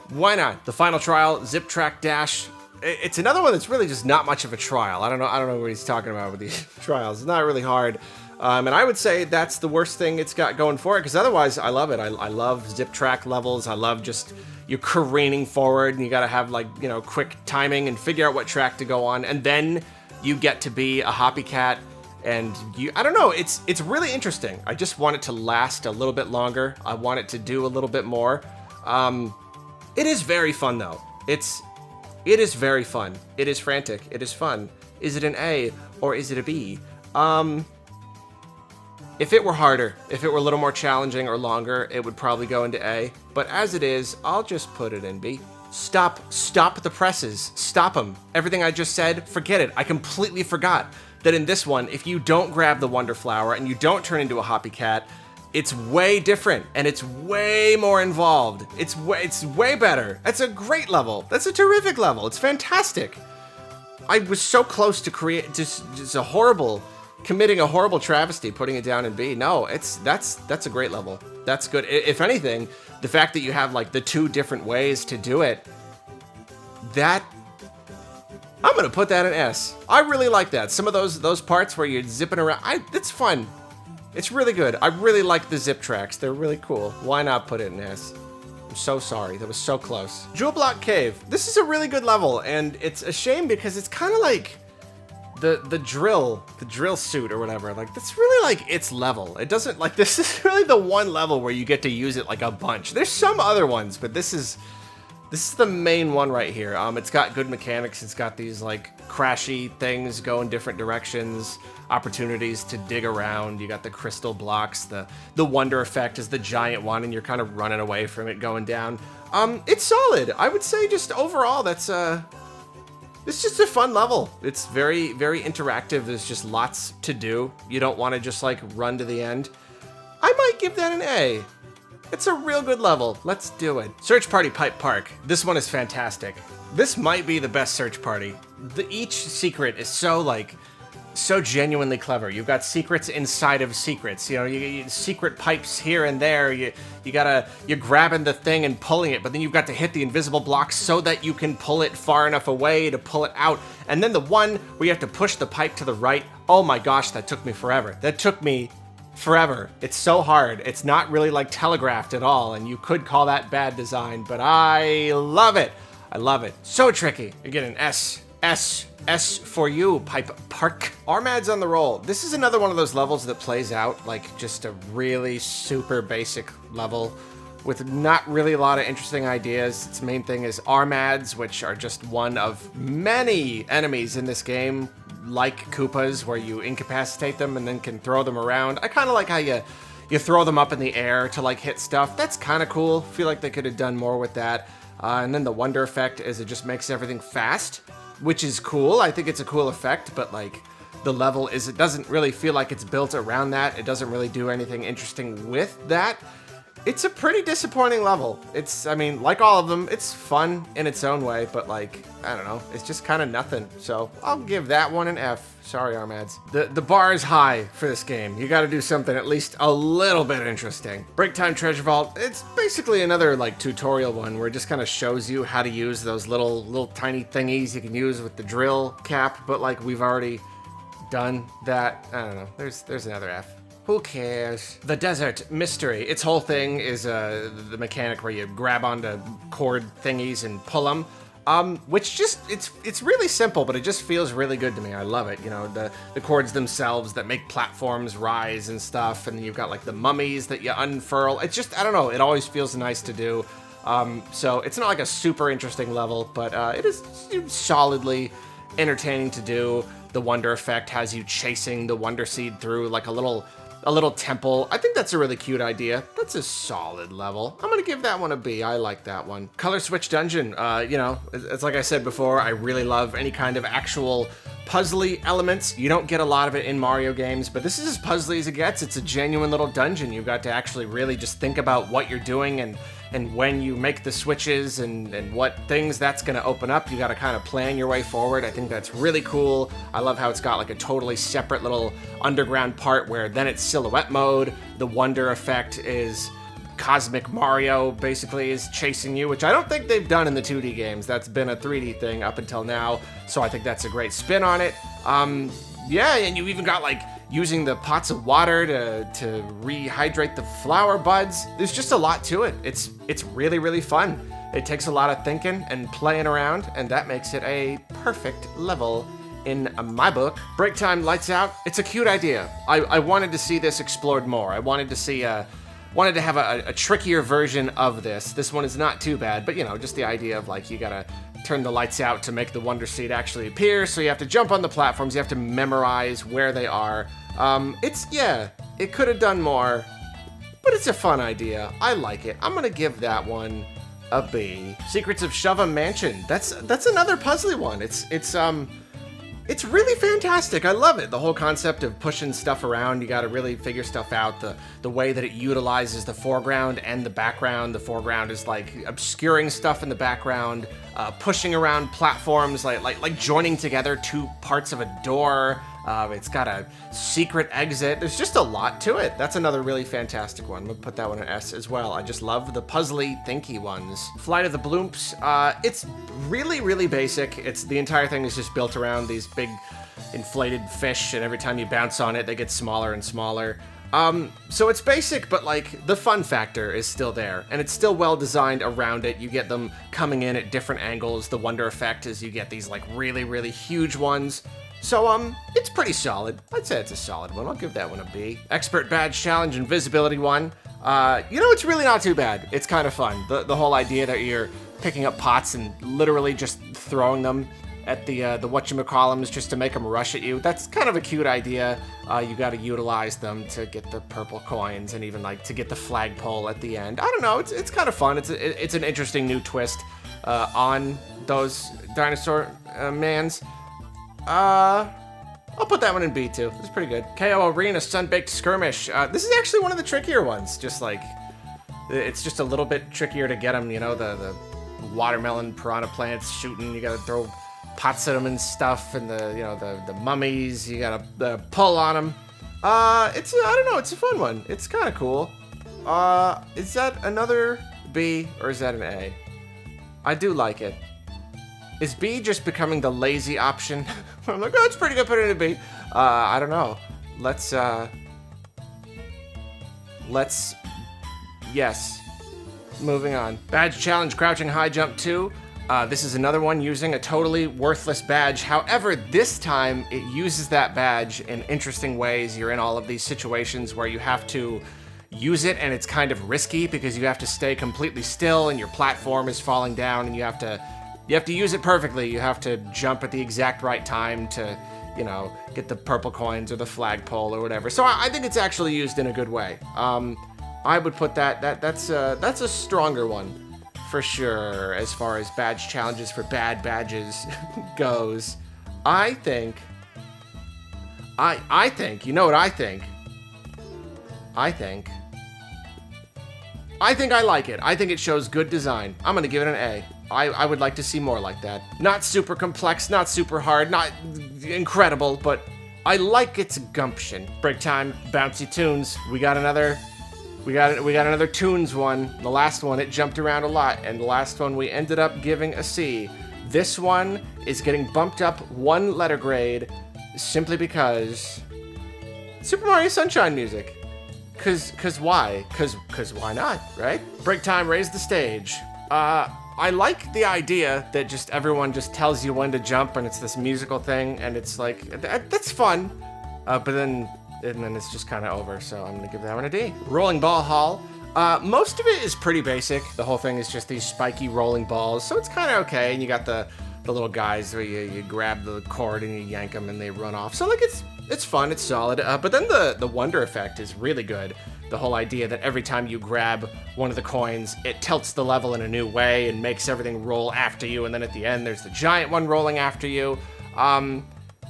Why not? The final trial, zip track dash. It's another one that's really just not much of a trial. I don't know what he's talking about with these trials. It's not really hard. And I would say that's the worst thing it's got going for it, because otherwise I love it. I love zip track levels. I love just you careening forward, and you gotta have like, you know, quick timing and figure out what track to go on, and then you get to be a hoppy cat. And I don't know, it's really interesting. I just want it to last a little bit longer. I want it to do a little bit more. It is very fun though. It is very fun. It is frantic. It is fun. Is it an A or is it a B? If it were harder, if it were a little more challenging or longer, it would probably go into A. But as it is, I'll just put it in B. Stop the presses. Stop them. Everything I just said, forget it. I completely forgot that in this one, if you don't grab the Wonder Flower and you don't turn into a hoppy cat, it's way different and it's way more involved. It's way better. That's a great level. That's a terrific level. It's fantastic. I was so close to committing a horrible travesty, putting it down in B. No, that's a great level. That's good. If anything, the fact that you have like the two different ways to do it, I'm gonna put that in S. I really like that. Some of those parts where you're zipping around, it's fun. It's really good. I really like the zip tracks. They're really cool. Why not put it in S? I'm so sorry. That was so close. Jewel Block Cave. This is a really good level, and it's a shame because it's kind of like the drill suit or whatever. Like, that's really like its level. It doesn't, like, this is really the one level where you get to use it like a bunch. There's some other ones, but this is the main one right here. It's got good mechanics. It's got these like crashy things go in different directions, opportunities to dig around. You got the crystal blocks. The wonder effect is the giant one, and you're kind of running away from it going down. It's solid. I would say just overall, it's just a fun level. It's very, very interactive. There's just lots to do. You don't want to just like run to the end. I might give that an A. It's a real good level. Let's do it. Search Party Pipe Park. This one is fantastic. This might be the best search party. Each secret is so genuinely clever. You've got secrets inside of secrets. You know, you secret pipes here and there. You're grabbing the thing and pulling it, but then you've got to hit the invisible blocks so that you can pull it far enough away to pull it out. And then the one where you have to push the pipe to the right. Oh my gosh, that took me forever. That took me forever. It's so hard. It's not really like telegraphed at all, and you could call that bad design, but I love it. I love it. So tricky. You get an S for you, Pipe Park. Armad's on the roll. This is another one of those levels that plays out like just a really super basic level with not really a lot of interesting ideas. Its main thing is Armads, which are just one of many enemies in this game, like Koopas, where you incapacitate them and then can throw them around. I kind of like how you throw them up in the air to like hit stuff. That's kind of cool. Feel like they could have done more with that. And then the wonder effect is it just makes everything fast, which is cool. I think it's a cool effect, but like the level it doesn't really feel like it's built around that. It doesn't really do anything interesting with that. It's a pretty disappointing level. I mean, like all of them, it's fun in its own way, but like, I don't know, it's just kind of nothing. So I'll give that one an F. Sorry, Armads. The bar is high for this game. You gotta do something at least a little bit interesting. Break Time Treasure Vault, it's basically another like tutorial one where it just kind of shows you how to use those little tiny thingies you can use with the drill cap, but like we've already done that. I don't know, there's another F. Who cares? The Desert Mystery. Its whole thing is the mechanic where you grab onto cord thingies and pull them. Which just, it's really simple, but it just feels really good to me. I love it. You know, the cords themselves that make platforms rise and stuff, and you've got like the mummies that you unfurl. It's just, I don't know, it always feels nice to do. So it's not like a super interesting level, but it is solidly entertaining to do. The wonder effect has you chasing the wonder seed through like a little a little temple. I think that's a really cute idea. That's a solid level. I'm gonna give that one a B. I like that one. Color switch dungeon. You know, it's like I said before, I really love any kind of actual puzzly elements. You don't get a lot of it in Mario games, but this is as puzzly as it gets. It's a genuine little dungeon. You've got to actually really just think about what you're doing and when you make the switches and what things that's going to open up. You got to kind of plan your way forward. I think that's really cool. I love how it's got like a totally separate little underground part where then it's silhouette mode. The wonder effect is Cosmic Mario basically is chasing you, which I don't think they've done in the 2D games. That's been a 3D thing up until now, so I think that's a great spin on it. Yeah, and you even got like using the pots of water to rehydrate the flower buds. There's just a lot to it. It's really, really fun. It takes a lot of thinking and playing around, and that makes it a perfect level in my book. Break time, lights out. It's a cute idea. I wanted to see this explored more. I wanted to see wanted to have a trickier version of this. This one is not too bad, but you know, just the idea of like, you gotta turn the lights out to make the Wonder Seed actually appear, so you have to jump on the platforms, you have to memorize where they are. Yeah, it could have done more, but it's a fun idea. I like it. I'm gonna give that one a B. Secrets of Shova Mansion. That's another puzzly one. It's really fantastic. I love it. The whole concept of pushing stuff around, you got to really figure stuff out. The way that it utilizes the foreground and the background. The foreground is like obscuring stuff in the background, pushing around platforms, like joining together two parts of a door. It's got a secret exit. There's just a lot to it. That's another really fantastic one. I'm gonna put that one an S as well. I just love the puzzly, thinky ones. Flight of the Bloomps. It's really, really basic. The entire thing is just built around these big inflated fish, and every time you bounce on it, they get smaller and smaller. So it's basic, but like the fun factor is still there, and it's still well designed around it. You get them coming in at different angles. The wonder effect is you get these like really, really huge ones. So, it's pretty solid. I'd say it's a solid one. I'll give that one a B. Expert Badge Challenge Invisibility one. You know, it's really not too bad. It's kind of fun. The whole idea that you're picking up pots and literally just throwing them at the whatchamacallums just to make them rush at you. That's kind of a cute idea. You got to utilize them to get the purple coins and even like to get the flagpole at the end. I don't know. It's kind of fun. It's an interesting new twist on those dinosaur mans. I'll put that one in B too. It's pretty good. KO Arena Sunbaked Skirmish. This is actually one of the trickier ones. Just like, it's just a little bit trickier to get them. You know, the watermelon piranha plants shooting. You gotta throw pots at them and stuff, and the mummies. You gotta pull on them. I don't know. It's a fun one. It's kind of cool. Is that another B or is that an A? I do like it. Is B just becoming the lazy option? I'm like, oh, it's pretty good, put it in a B. I don't know. Yes. Moving on. Badge Challenge Crouching High Jump 2. This is another one using a totally worthless badge. However, this time it uses that badge in interesting ways. You're in all of these situations where you have to use it, and it's kind of risky because you have to stay completely still and your platform is falling down, and you have to use it perfectly. You have to jump at the exact right time to, get the purple coins or the flagpole or whatever. So I think it's actually used in a good way. I would put that's a stronger one for sure as far as badge challenges for bad badges goes. I think, you know what I think? I think I like it. I think it shows good design. I'm gonna give it an A. I would like to see more like that. Not super complex, not super hard, not incredible, but I like its gumption. Break time, bouncy tunes. We got another tunes one. The last one, it jumped around a lot, and the last one we ended up giving a C. This one is getting bumped up one letter grade simply because Super Mario Sunshine music. Cause why? Cause why not, right? Break time, raise the stage. I like the idea that just everyone just tells you when to jump, and it's this musical thing, and it's like, that's fun. But then it's just kind of over, so I'm gonna give that one a D. Rolling Ball Hall. Most of it is pretty basic. The whole thing is just these spiky rolling balls, so it's kind of okay. And you got the little guys where you grab the cord and you yank them and they run off. So like It's fun, it's solid, but then the wonder effect is really good. The whole idea that every time you grab one of the coins, it tilts the level in a new way and makes everything roll after you, and then at the end there's the giant one rolling after you.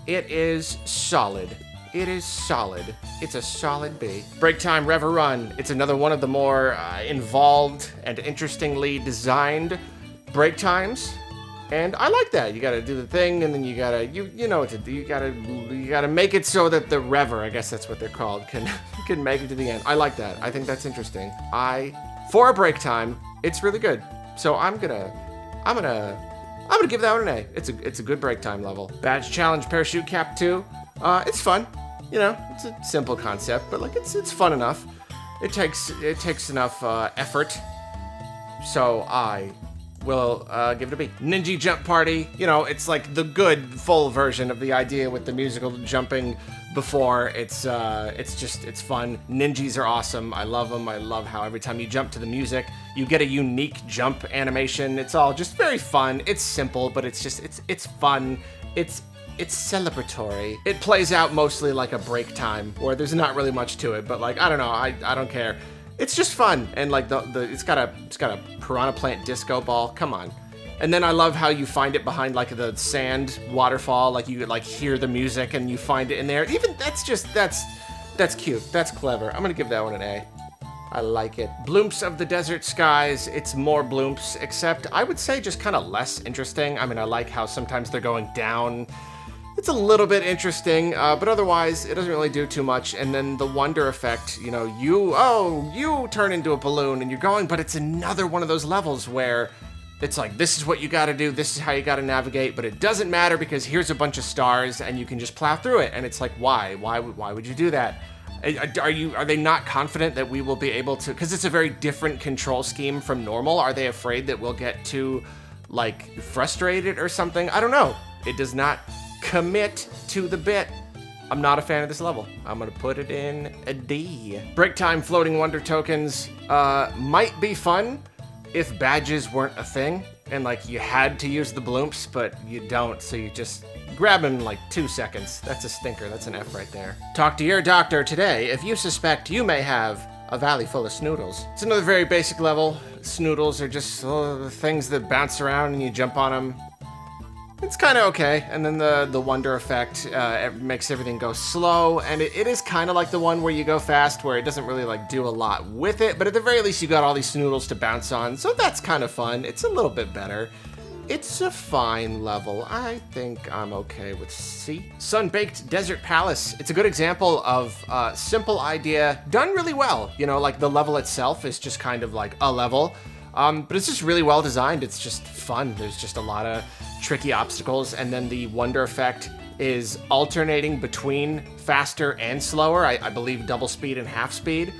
It is solid. It is solid. It's a solid B. Break time, rev or run. It's another one of the more involved and interestingly designed break times. And I like that. You gotta do the thing, and then you gotta, you know what to do. You gotta make it so that the rever, I guess that's what they're called, can make it to the end. I like that. I think that's interesting. For a break time, it's really good. So I'm gonna give that one an A. It's a good break time level. Badge challenge, parachute cap 2. It's fun. You know, it's a simple concept, but like it's fun enough. It takes enough effort. So I will give it a B. Ninja Jump Party, you know, it's like the good full version of the idea with the musical jumping before. It's fun. Ninjas are awesome. I love them. I love how every time you jump to the music, you get a unique jump animation. It's all just very fun. It's simple, but it's fun. It's celebratory. It plays out mostly like a break time where there's not really much to it, but like, I don't know, I don't care. It's just fun, and like it's got a piranha plant disco ball. Come on. And then I love how you find it behind like the sand waterfall, like you like hear the music and you find it in there. Even that's cute. That's clever. I'm gonna give that one an A. I like it. Bloomps of the Desert Skies. It's more bloomps, except I would say just kind of less interesting. I mean, I like how sometimes they're going down. It's a little bit interesting, but otherwise it doesn't really do too much. And then the wonder effect, you know, you turn into a balloon and you're going, but it's another one of those levels where it's like, this is what you gotta do, this is how you gotta navigate, but it doesn't matter because here's a bunch of stars and you can just plow through it. And it's like, why would you do that? Are they not confident that we will be able to, because it's a very different control scheme from normal. Are they afraid that we'll get too like frustrated or something? I don't know. It does not commit to the bit. I'm not a fan of this level. I'm gonna put it in a D. Break time floating wonder tokens might be fun if badges weren't a thing and like you had to use the bloomps, but you don't, so you just grab them in like 2 seconds. That's a stinker. That's an F right there. Talk to your doctor today if you suspect you may have a valley full of snoodles. It's another very basic level. Snoodles are just things that bounce around and you jump on them. It's kind of okay, and then the wonder effect it makes everything go slow, and it is kind of like the one where you go fast, where it doesn't really like do a lot with it, but at the very least you got all these snoodles to bounce on, so that's kind of fun. It's a little bit better. It's a fine level. I think I'm okay with C. Sun-Baked Desert Palace. It's a good example of simple idea done really well. You know, like the level itself is just kind of like a level, but it's just really well designed. It's just fun. There's just a lot of tricky obstacles, and then the wonder effect is alternating between faster and slower. I believe double speed and half speed.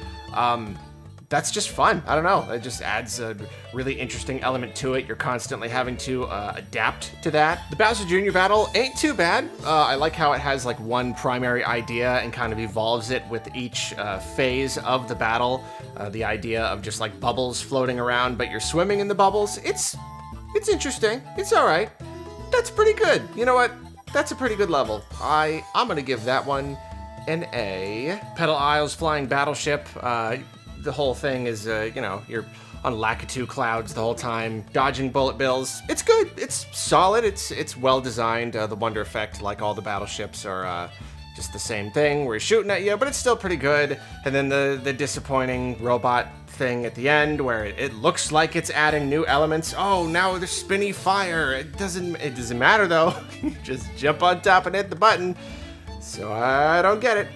That's just fun. I don't know. It just adds a really interesting element to it. You're constantly having to adapt to that. The Bowser Jr. battle ain't too bad. I like how it has like one primary idea and kind of evolves it with each phase of the battle. The idea of just like bubbles floating around, but you're swimming in the bubbles. It's interesting. It's all right. That's pretty good. You know what? That's a pretty good level. I'm gonna give that one an A. Pedal Isles Flying Battleship. The whole thing is, you know, you're on Lakitu clouds the whole time, dodging bullet bills. It's good. It's solid. It's well designed. The wonder effect, like all the battleships, are just the same thing. We're shooting at you, but it's still pretty good. And then the disappointing robot thing at the end where it looks like it's adding new elements. Oh, now there's spinny fire. It doesn't matter though. You just jump on top and hit the button. So I don't get it.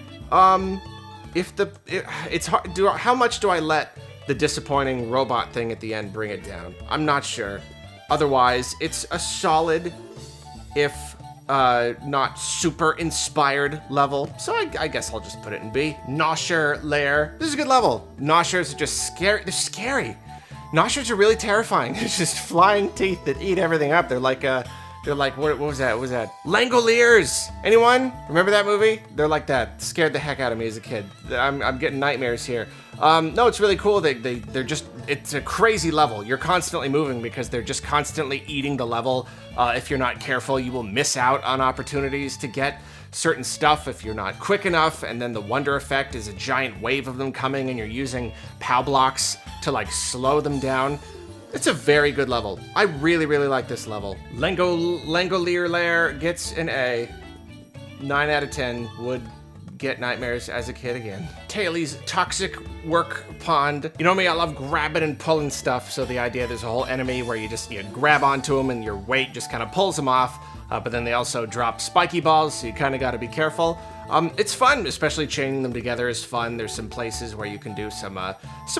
It's hard. How much do I let the disappointing robot thing at the end bring it down? I'm not sure. Otherwise, it's a solid, if not super inspired level. So I guess I'll just put it in B. Nosher Lair. This is a good level. Noshers are just scary. They're scary. Noshers are really terrifying. It's just flying teeth that eat everything up. They're like what was that? What was that? Langoliers. Anyone remember that movie? They're like that. Scared the heck out of me as a kid. I'm getting nightmares here. No, it's really cool. They're just it's a crazy level. You're constantly moving because they're just constantly eating the level. If you're not careful, you will miss out on opportunities to get certain stuff if you're not quick enough, and then the wonder effect is a giant wave of them coming, and you're using POW blocks to like slow them down. It's a very good level. I really, really like this level. Langolier Lair gets an A. 9 out of 10 would get nightmares as a kid again. Taili's Toxic Work Pond. You know me, I love grabbing and pulling stuff, so the idea there's a whole enemy where you grab onto them and your weight just kind of pulls them off, but then they also drop spiky balls, so you kind of got to be careful. It's fun, especially chaining them together is fun. There's some places where you can do some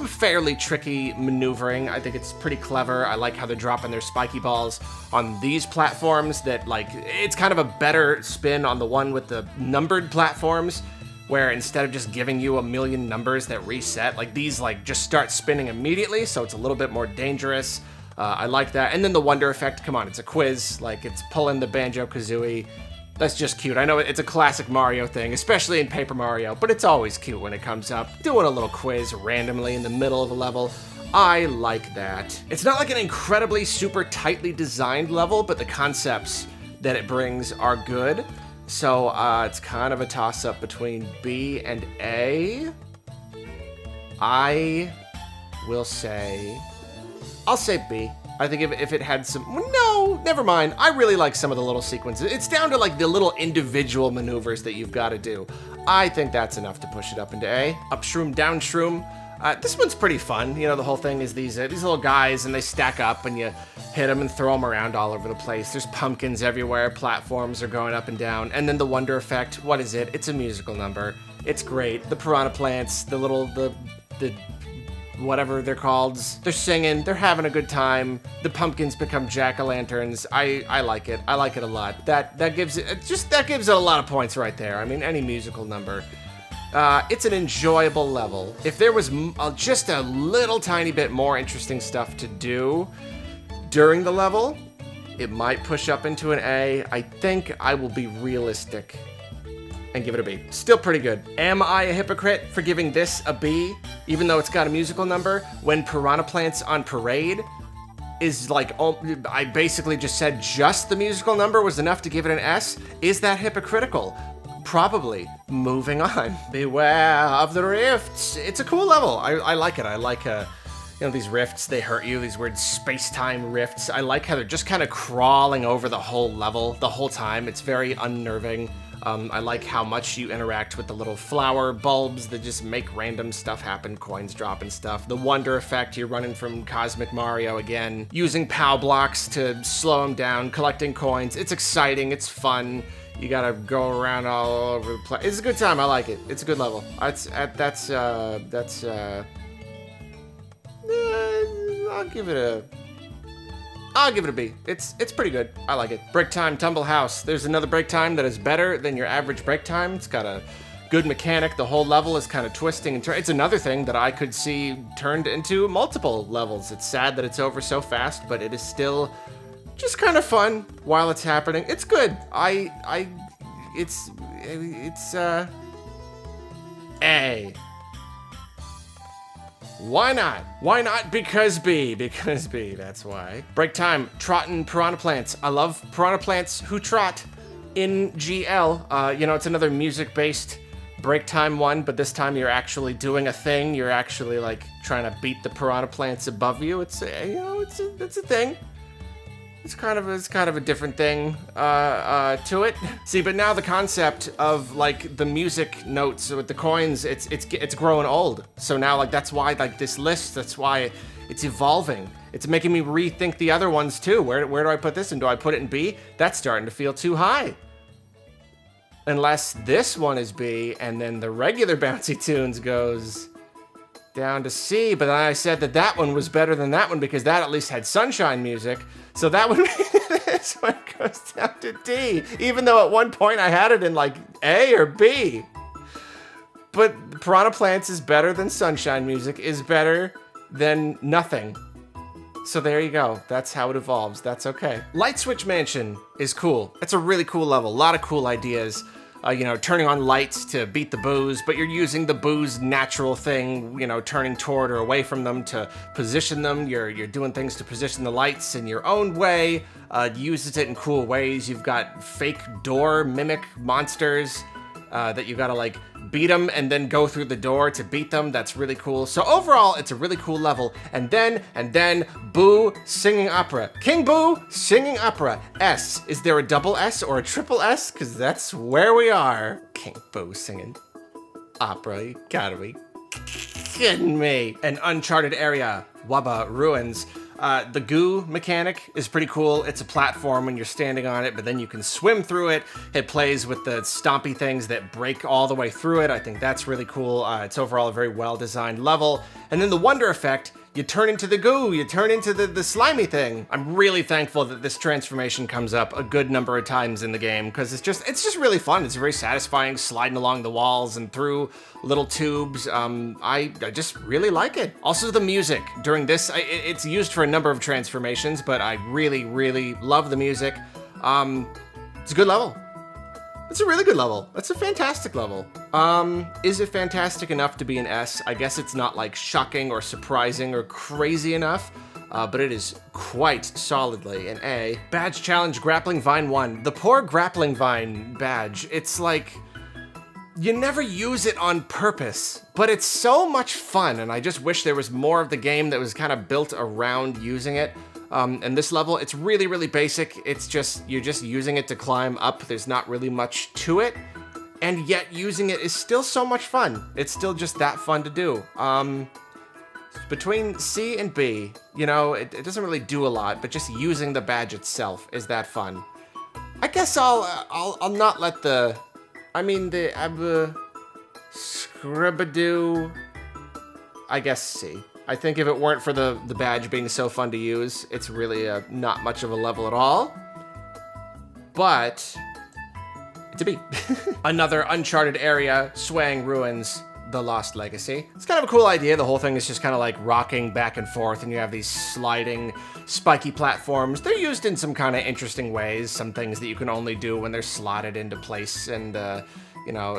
fairly tricky maneuvering. I think it's pretty clever. I like how they're dropping their spiky balls on these platforms that, like, it's kind of a better spin on the one with the numbered platforms, where instead of just giving you a million numbers that reset, like these like just start spinning immediately, so it's a little bit more dangerous. I like that. And then the wonder effect, come on, it's a quiz, like it's pulling the Banjo-Kazooie. That's just cute. I know it's a classic Mario thing, especially in Paper Mario, but it's always cute when it comes up. Doing a little quiz randomly in the middle of a level. I like that. It's not like an incredibly super tightly designed level, but the concepts that it brings are good. So it's kind of a toss-up between B and A. I'll say B. I think if it had some, no, never mind. I really like some of the little sequences. It's down to like the little individual maneuvers that you've got to do. I think that's enough to push it up into A. Up shroom, down shroom. This one's pretty fun. You know, the whole thing is these little guys, and they stack up, and you hit them and throw them around all over the place. There's pumpkins everywhere. Platforms are going up and down. And then the wonder effect. What is it? It's a musical number. It's great. The piranha plants, the whatever they're called, they're singing, they're having a good time. The pumpkins become jack-o'-lanterns. I like it. I like it a lot. That gives it a lot of points right there. I mean, any musical number. It's an enjoyable level. If there was just a little tiny bit more interesting stuff to do during the level, it might push up into an A. I think I will be realistic and give it a B. Still pretty good. Am I a hypocrite for giving this a B, even though it's got a musical number, when Piranha Plants on Parade is like, I basically just said just the musical number was enough to give it an S? Is that hypocritical? Probably. Moving on. Beware of the rifts. It's a cool level. I like it. I like these rifts, they hurt you, these weird space-time rifts. I like how they're just kind of crawling over the whole level the whole time. It's very unnerving. I like how much you interact with the little flower bulbs that just make random stuff happen, coins drop and stuff. The wonder effect, you're running from Cosmic Mario again, using POW blocks to slow him down, collecting coins. It's exciting, it's fun. You gotta go around all over the place. It's a good time, I like it. It's a good level. I'll give it a B. It's pretty good. I like it. Break Time Tumble House. There's another break time that is better than your average break time. It's got a good mechanic. The whole level is kind of twisting and it's another thing that I could see turned into multiple levels. It's sad that it's over so fast, but it is still just kind of fun while it's happening. It's good. It's A. Why not? Why not? Because B. Because B, that's why. Break Time, Trottin' Piranha Plants. I love Piranha Plants who trot in GL. It's another music-based break time one, but this time you're actually doing a thing. You're actually, like, trying to beat the Piranha Plants above you. It's a thing. It's kind of a different thing to it. See, but now the concept of like the music notes with the coins, it's growing old. So now like that's why like this list, that's why it's evolving. It's making me rethink the other ones too. Where do I put this in? Do I put it in B? That's starting to feel too high. Unless this one is B and then the regular Bouncy Tunes goes down to C, but then I said that one was better than that one because that at least had sunshine music. So that would mean this one goes down to D, even though at one point I had it in like A or B. But Piranha Plants is better than sunshine music, is better than nothing. So there you go. That's how it evolves. That's okay. Light Switch Mansion is cool. It's a really cool level. A lot of cool ideas. turning on lights to beat the boos, but you're using the boos' natural thing, turning toward or away from them to position them. You're doing things to position the lights in your own way. Uses it in cool ways. You've got fake door mimic monsters that you gotta like beat them and then go through the door to beat them. That's really cool. So overall, it's a really cool level. And then Boo singing opera. King Boo singing opera. S. Is there a double S or a triple S? Because that's where we are. King Boo singing opera. You gotta be kidding me. An uncharted area. Wubba Ruins. The goo mechanic is pretty cool. It's a platform when you're standing on it, but then you can swim through it. It plays with the stompy things that break all the way through it. I think that's really cool. It's overall a very well-designed level. And then the wonder effect, you turn into the goo, you turn into the slimy thing. I'm really thankful that this transformation comes up a good number of times in the game, because it's just really fun. It's very satisfying, sliding along the walls and through little tubes. I just really like it. Also the music during this, it's used for a number of transformations, but I really, really love the music. It's a good level. It's a really good level. It's a fantastic level. Is it fantastic enough to be an S? I guess it's not like shocking or surprising or crazy enough, but it is quite solidly an A. Badge challenge grappling vine 1. The poor grappling vine badge. It's like, you never use it on purpose, but it's so much fun, and I just wish there was more of the game that was kind of built around using it. And this level, it's really, really basic. It's just, you're just using it to climb up. There's not really much to it. And yet using it is still so much fun. It's still just that fun to do. Between C and B, it doesn't really do a lot, but just using the badge itself is that fun. I guess I'll not let the scribadoo, I guess C. I think if it weren't for the badge being so fun to use, it's really not much of a level at all. But it's a B. Another uncharted area, Swaying Ruins, The Lost Legacy. It's kind of a cool idea. The whole thing is just kind of like rocking back and forth, and you have these sliding, spiky platforms. They're used in some kind of interesting ways, some things that you can only do when they're slotted into place, and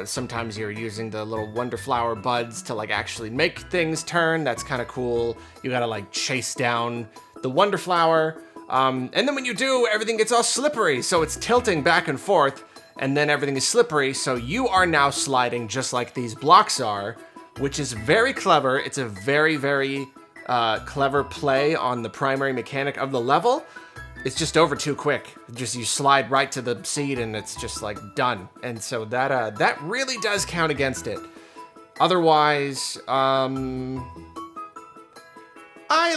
sometimes you're using the little wonder flower buds to like actually make things turn. That's kind of cool. You gotta like chase down the wonder flower. And then when you do, everything gets all slippery. So it's tilting back and forth, and then everything is slippery. So you are now sliding just like these blocks are, which is very clever. It's a very, very clever play on the primary mechanic of the level. It's just over too quick. Just you slide right to the seed and it's just like done. And so that really does count against it. Otherwise, I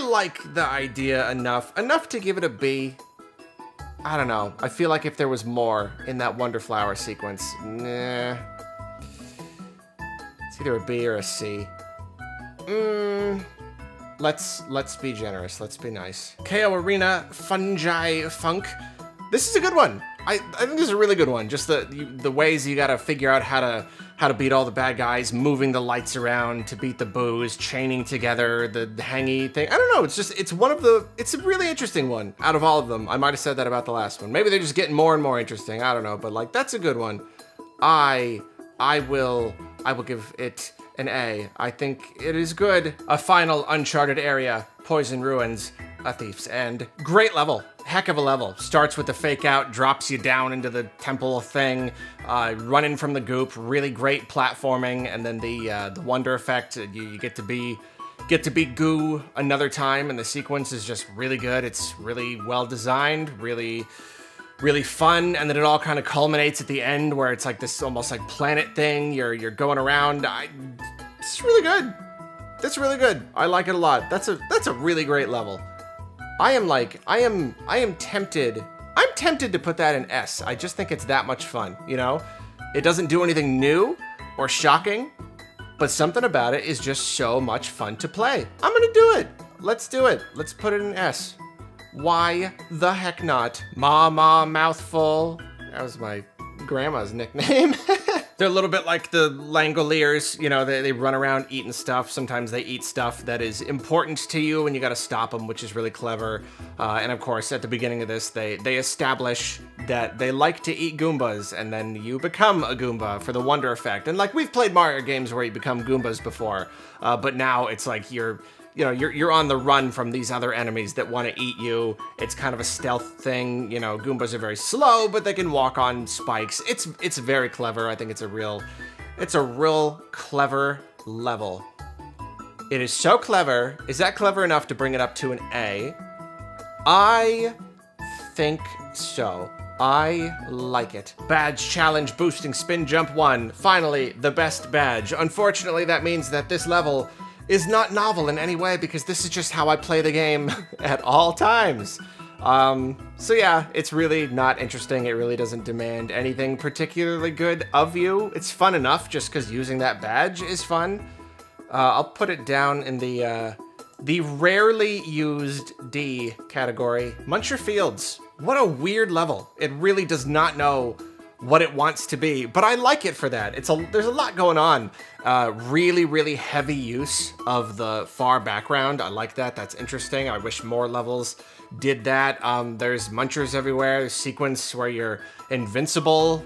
like the idea enough to give it a B. I don't know. I feel like if there was more in that wonder flower sequence, nah. It's either a B or a C. Let's be generous. Let's be nice. KO Arena Fungi Funk. This is a good one. I think this is a really good one. Just the ways you gotta figure out how to beat all the bad guys, moving the lights around to beat the boos, chaining together the hangy thing. I don't know. It's a really interesting one out of all of them. I might have said that about the last one. Maybe they're just getting more and more interesting. I don't know, but like that's a good one. I will give it an A. I think it is good. A final uncharted area, Poison Ruins, A Thief's End. Great level. Heck of a level. Starts with the fake out, drops you down into the temple thing, running from the goop, really great platforming, and then the wonder effect, you get to be goo another time, and the sequence is just really good. It's really well designed, really fun, and then it all kind of culminates at the end where it's like this almost like planet thing. You're going around. It's really good. That's really good. I like it a lot. That's a really great level. I am tempted. I'm tempted to put that in S. I just think it's that much fun, It doesn't do anything new or shocking, but something about it is just so much fun to play. I'm gonna do it. Let's do it. Let's put it in S. Why the heck not? Ma Mouthful. That was my grandma's nickname. They're a little bit like the Langoliers, you know, they run around eating stuff. Sometimes they eat stuff that is important to you and you gotta stop them, which is really clever. And of course, at the beginning of this, they establish that they like to eat Goombas, and then you become a Goomba for the Wonder Effect. And like, we've played Mario games where you become Goombas before, but now it's like you're on the run from these other enemies that want to eat you. It's kind of a stealth thing. You know, Goombas are very slow, but they can walk on spikes. It's very clever. I think it's a real clever level. It is so clever. Is that clever enough to bring it up to an A? I think so. I like it. Badge challenge boosting spin jump 1. Finally, the best badge. Unfortunately, that means that this level is not novel in any way, because this is just how I play the game at all times. So yeah, it's really not interesting. It really doesn't demand anything particularly good of you. It's fun enough just because using that badge is fun. I'll put it down in the rarely used D category. Muncher Fields. What a weird level. It really does not know what it wants to be, but I like it for that. There's a lot going on. Really, really heavy use of the far background. I like that. That's interesting. I wish more levels did that. There's munchers everywhere. There's sequence where you're invincible,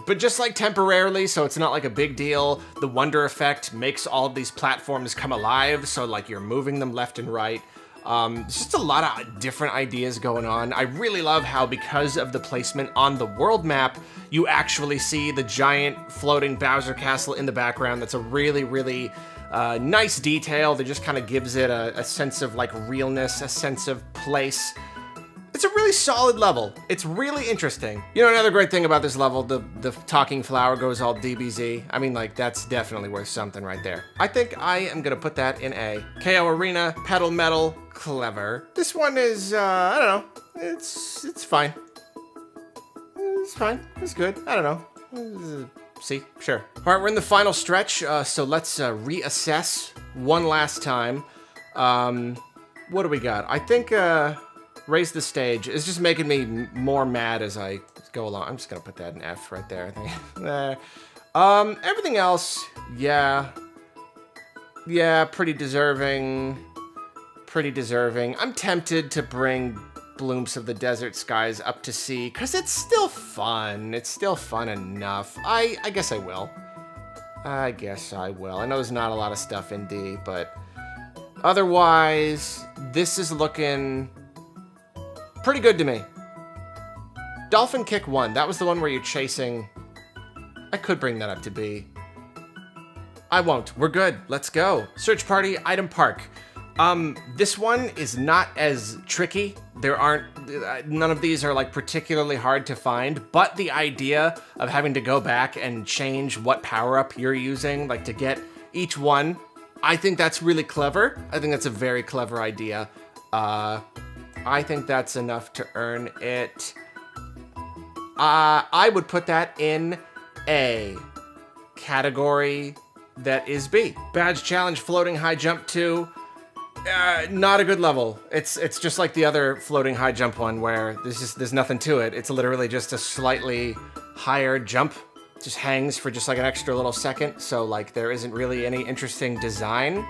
but just like temporarily, so it's not like a big deal. The Wonder Effect makes all of these platforms come alive, so like you're moving them left and right. There's just a lot of different ideas going on. I really love how, because of the placement on the world map, you actually see the giant floating Bowser Castle in the background. That's a really, really nice detail that just kind of gives it a sense of like realness, a sense of place. It's a really solid level. It's really interesting. You know, another great thing about this level, the talking flower goes all DBZ. I mean, like, that's definitely worth something right there. I think I am gonna put that in A. KO Arena, Pedal Metal, clever. This one is, I don't know. It's fine. It's fine. It's good. I don't know. C, sure. All right, we're in the final stretch, so let's reassess one last time. What do we got? I think, Raise the Stage is just making me more mad as I go along. I'm just gonna put that in F right there, I think. Everything else, yeah, pretty deserving. I'm tempted to bring Blooms of the Desert Skies up to C, because it's still fun. It's still fun enough. I guess I will. I know there's not a lot of stuff in D, but otherwise, this is looking pretty good to me. Dolphin Kick 1, that was the one where you're chasing. I could bring that up to B. I won't. We're good. Let's go. Search Party, Item Park. This one is not as tricky. There aren't, none of these are like particularly hard to find, but the idea of having to go back and change what power-up you're using, like to get each one, I think that's really clever. I think that's a very clever idea. I think that's enough to earn it. I would put that in A. Category that is B. Badge Challenge Floating High Jump 2. Not a good level. It's just like the other floating high jump one where there's nothing to it. It's literally just a slightly higher jump. It just hangs for just like an extra little second. So like there isn't really any interesting design.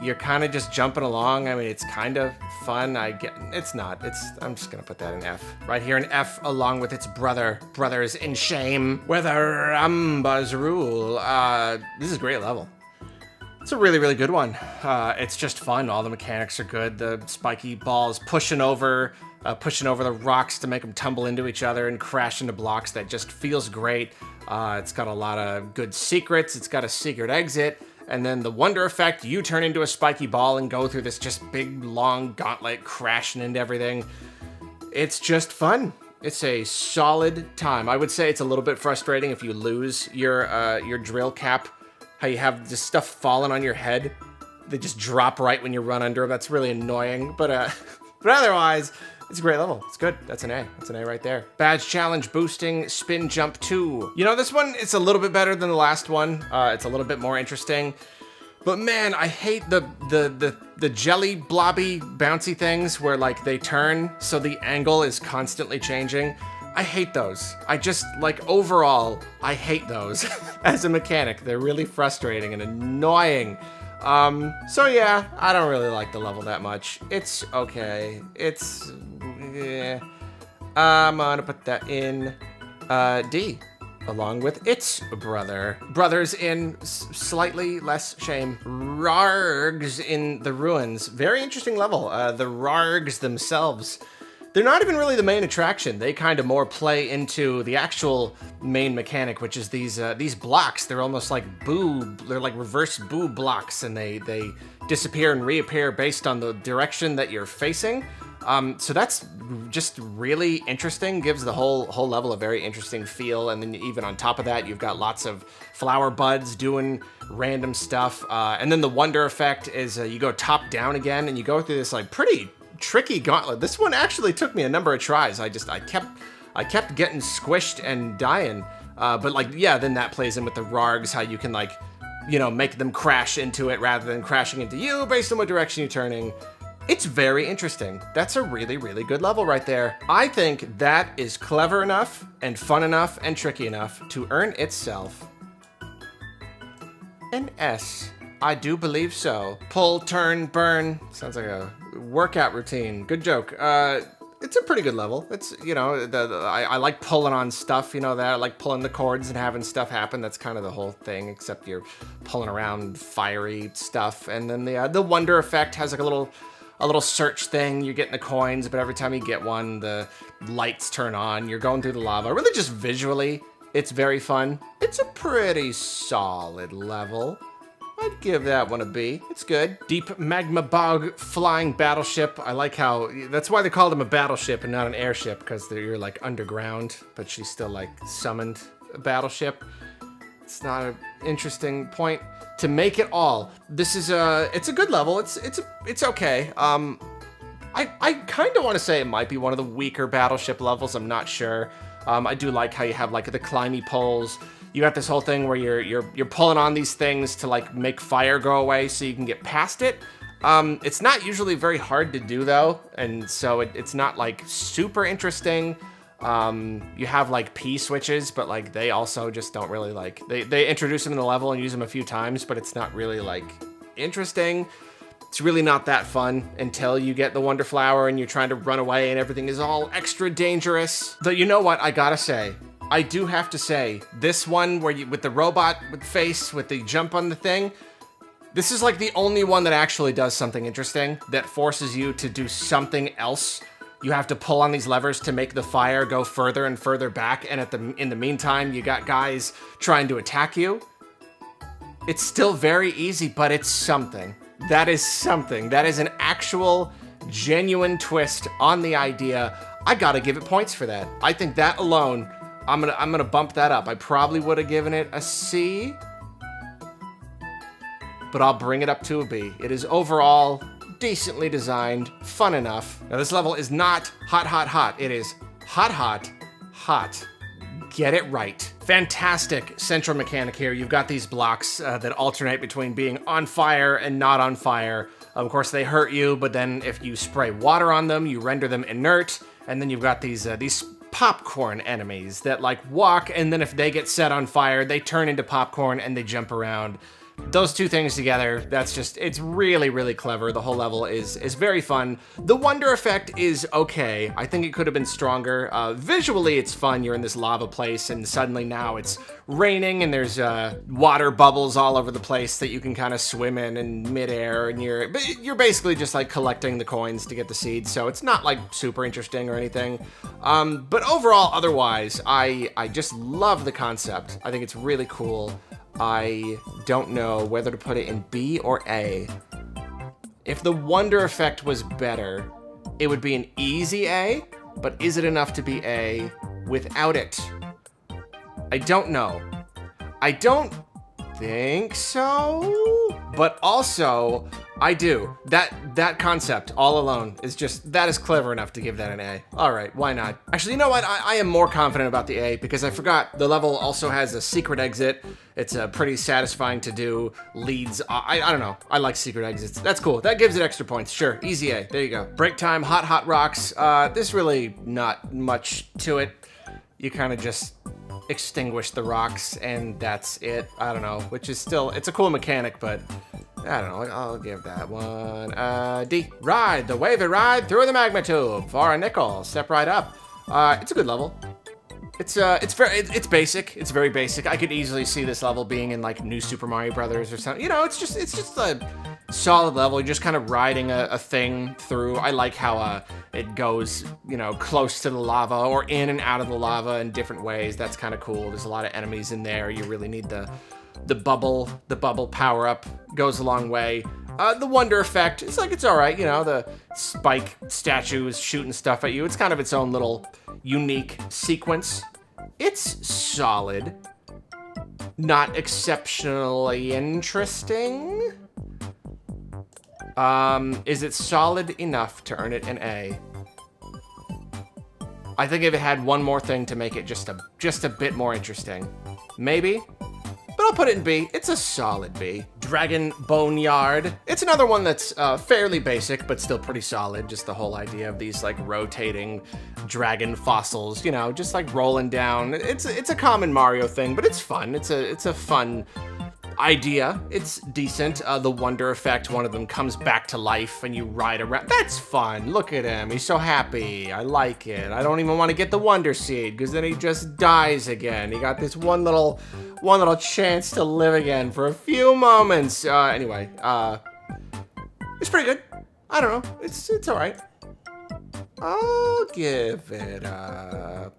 You're kind of just jumping along. I mean, it's kind of fun. It's not. I'm just gonna put that in F. Right here in F, along with its brothers in shame, where the Rambas rule. This is a great level. It's a really, really good one. It's just fun. All the mechanics are good. The spiky balls pushing over the rocks to make them tumble into each other and crash into blocks. That just feels great. It's got a lot of good secrets. It's got a secret exit. And then the Wonder Effect, you turn into a spiky ball and go through this just big, long gauntlet crashing into everything. It's just fun. It's a solid time. I would say it's a little bit frustrating if you lose your drill cap. How you have this stuff falling on your head. They just drop right when you run under them. That's really annoying. But otherwise, it's a great level. It's good. That's an A. That's an A right there. Badge Challenge Boosting Spin Jump 2. You know, this one, it's a little bit better than the last one. It's a little bit more interesting. But man, I hate the jelly blobby bouncy things where like they turn so the angle is constantly changing. I hate those. I just, like, overall, I hate those. As a mechanic, they're really frustrating and annoying. So yeah, I don't really like the level that much. It's okay. It's, I'm gonna put that in, D, along with its brother. Brothers in slightly less shame. Rargs in the ruins. Very interesting level. The Rargs themselves, they're not even really the main attraction. They kind of more play into the actual main mechanic, which is these blocks. They're almost like they're like reverse boo blocks, and they disappear and reappear based on the direction that you're facing. So that's just really interesting, gives the whole level a very interesting feel. And then even on top of that, you've got lots of flower buds doing random stuff. And then the wonder effect is you go top down again, and you go through this like pretty tricky gauntlet. This one actually took me a number of tries. I kept getting squished and dying. But like, yeah, then that plays in with the Rargs, how you can like, you know, make them crash into it rather than crashing into you based on what direction you're turning. It's very interesting. That's a really, really good level right there. I think that is clever enough and fun enough and tricky enough to earn itself an S. I do believe so. Pull, turn, burn. Sounds like a workout routine. Good joke. It's a pretty good level. It's, you know, I like pulling on stuff, you know, that I like pulling the cords and having stuff happen. That's kind of the whole thing, except you're pulling around fiery stuff. And then the wonder effect has like a little search thing. You're getting the coins, but every time you get one, the lights turn on. You're going through the lava. Really just visually, it's very fun. It's a pretty solid level. I'd give that one a B. It's good. Deep magma bog flying battleship. I like how, that's why they called him a battleship and not an airship, because you're like underground, but she's still like summoned a battleship. It's not an interesting point to make it all. This is it's a good level. It's okay. I kind of want to say it might be one of the weaker battleship levels. I'm not sure. I do like how you have like the climby poles. You got this whole thing where you're pulling on these things to like make fire go away so you can get past it. It's not usually very hard to do though, and so it's not like super interesting. You have like P switches, but like they also just don't really like, they introduce them in the level and use them a few times, but it's not really like interesting. It's really not that fun until you get the Wonder Flower and you're trying to run away and everything is all extra dangerous. Though you know what, I gotta say, I do have to say, this one where you, with the robot face, with the jump on the thing, this is like the only one that actually does something interesting, that forces you to do something else. You have to pull on these levers to make the fire go further and further back, and in the meantime, you got guys trying to attack you. It's still very easy, but it's something. That is something. That is an actual, genuine twist on the idea. I gotta give it points for that. I think that alone, I'm gonna bump that up. I probably would have given it a C, but I'll bring it up to a B. It is overall decently designed, fun enough. Now this level is not hot, hot, hot. It is hot, hot, hot. Get it right. Fantastic central mechanic here. You've got these blocks that alternate between being on fire and not on fire. Of course, they hurt you, but then if you spray water on them, you render them inert. And then you've got these popcorn enemies that like walk, and then if they get set on fire, they turn into popcorn and they jump around. Those two things together, that's just, it's really, really clever. The whole level is very fun. The wonder effect is okay. I think it could have been stronger. Visually, it's fun. You're in this lava place, and suddenly now it's raining, and there's water bubbles all over the place that you can kind of swim in midair, and you're basically just like collecting the coins to get the seeds. So it's not like super interesting or anything. But overall, otherwise, I just love the concept. I think it's really cool. I don't know whether to put it in B or A. If the wonder effect was better, it would be an easy A, but is it enough to be A without it? I don't know. I don't think so, but also I do. That concept all alone is just, that is clever enough to give that an A. All right, why not? Actually, you know what? I am more confident about the A because I forgot the level also has a secret exit. It's pretty satisfying to do. Leads, I don't know. I like secret exits. That's cool. That gives it extra points. Sure, easy A. There you go. Break time, hot, hot rocks. There's really not much to it. you kind of just extinguish the rocks and that's it. I don't know, which is still, it's a cool mechanic, but I don't know, I'll give that one D. Ride the wavy ride through the magma tube for a nickel. Step right up. It's a good level. It's basic. It's very basic. I could easily see this level being in like New Super Mario Brothers or something. You know, it's just a solid level. You're just kind of riding a thing through. I like how it goes, you know, close to the lava or in and out of the lava in different ways. That's kind of cool. There's a lot of enemies in there. You really need the bubble power up. Goes a long way. The wonder effect, it's all right. You know, the spike statue is shooting stuff at you. It's kind of its own little unique sequence. It's solid. Not exceptionally interesting. Is it solid enough to earn it an A? I think if it had one more thing to make it just a bit more interesting, maybe. But I'll put it in B. It's a solid B. Dragon Boneyard. It's another one that's fairly basic, but still pretty solid. Just the whole idea of these like rotating dragon fossils, you know, just like rolling down. It's a common Mario thing, but it's fun. It's a fun idea. It's decent. The wonder effect, one of them comes back to life and you ride around. That's fun. Look at him. He's so happy. I like it. I don't even want to get the wonder seed because then he just dies again. He got this one little chance to live again for a few moments. Anyway, it's pretty good. I don't know. It's all right. I'll give it a...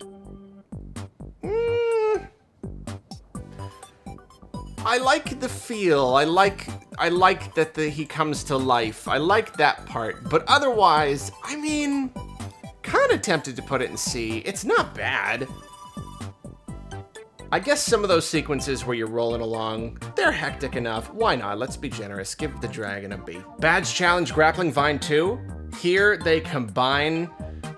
I like the feel. I like that he comes to life. I like that part. But otherwise, I mean, kind of tempted to put it in C. It's not bad. I guess some of those sequences where you're rolling along, they're hectic enough. Why not? Let's be generous. Give the dragon a B. Badge Challenge Grappling Vine 2. Here they combine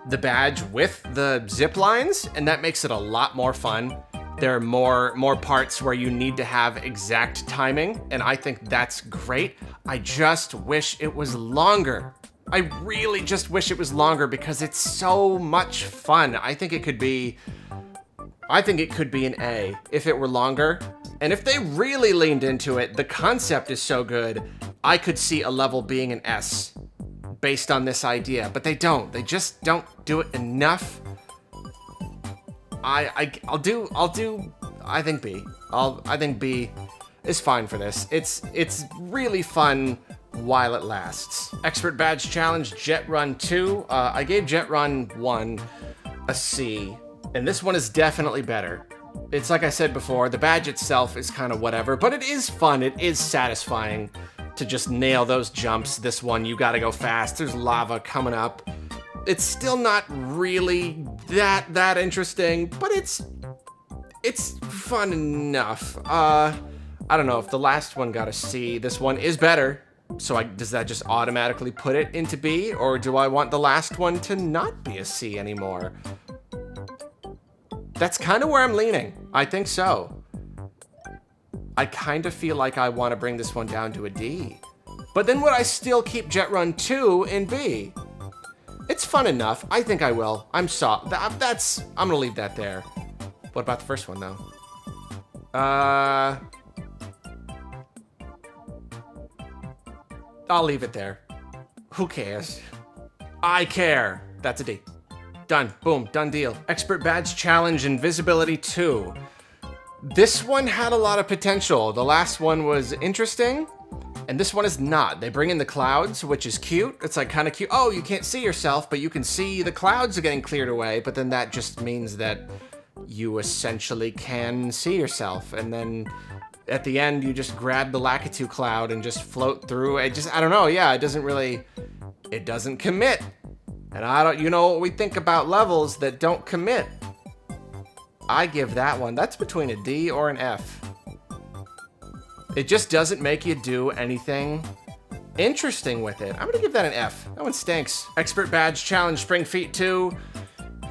the badge with the zip lines, and that makes it a lot more fun. There are more parts where you need to have exact timing, and I think that's great. I just wish it was longer. I really just wish it was longer because it's so much fun. I think it could be an A if it were longer. And if they really leaned into it, the concept is so good, I could see a level being an S based on this idea, but they don't. They just don't do it enough. I'll do, I think B. I think B is fine for this. It's really fun while it lasts. Expert Badge Challenge Jet Run 2. I gave Jet Run 1 a C, and this one is definitely better. It's like I said before, the badge itself is kind of whatever, but it is fun. It is satisfying to just nail those jumps. This one, you gotta go fast. There's lava coming up. It's still not really that interesting, but it's fun enough. I don't know if the last one got a C. This one is better. So does that just automatically put it into B, or do I want the last one to not be a C anymore? That's kind of where I'm leaning. I think so. I kind of feel like I want to bring this one down to a D. But then would I still keep Jet Run 2 in B? It's fun enough. I think I will. I'm gonna leave that there. What about the first one though? I'll leave it there. Who cares? I care. That's a D. Done. Boom. Done deal. Expert Badge Challenge Invisibility 2. This one had a lot of potential. The last one was interesting, and this one is not. They bring in the clouds, which is cute. It's like kind of cute. Oh, you can't see yourself, but you can see the clouds are getting cleared away, but then that just means that you essentially can see yourself, and then at the end, you just grab the Lakitu cloud and just float through. I don't know. Yeah, it doesn't commit. And you know what we think about levels that don't commit. I give that one, that's between a D or an F. It just doesn't make you do anything interesting with it. I'm gonna give that an F. That one stinks. Expert Badge Challenge Spring Feet 2.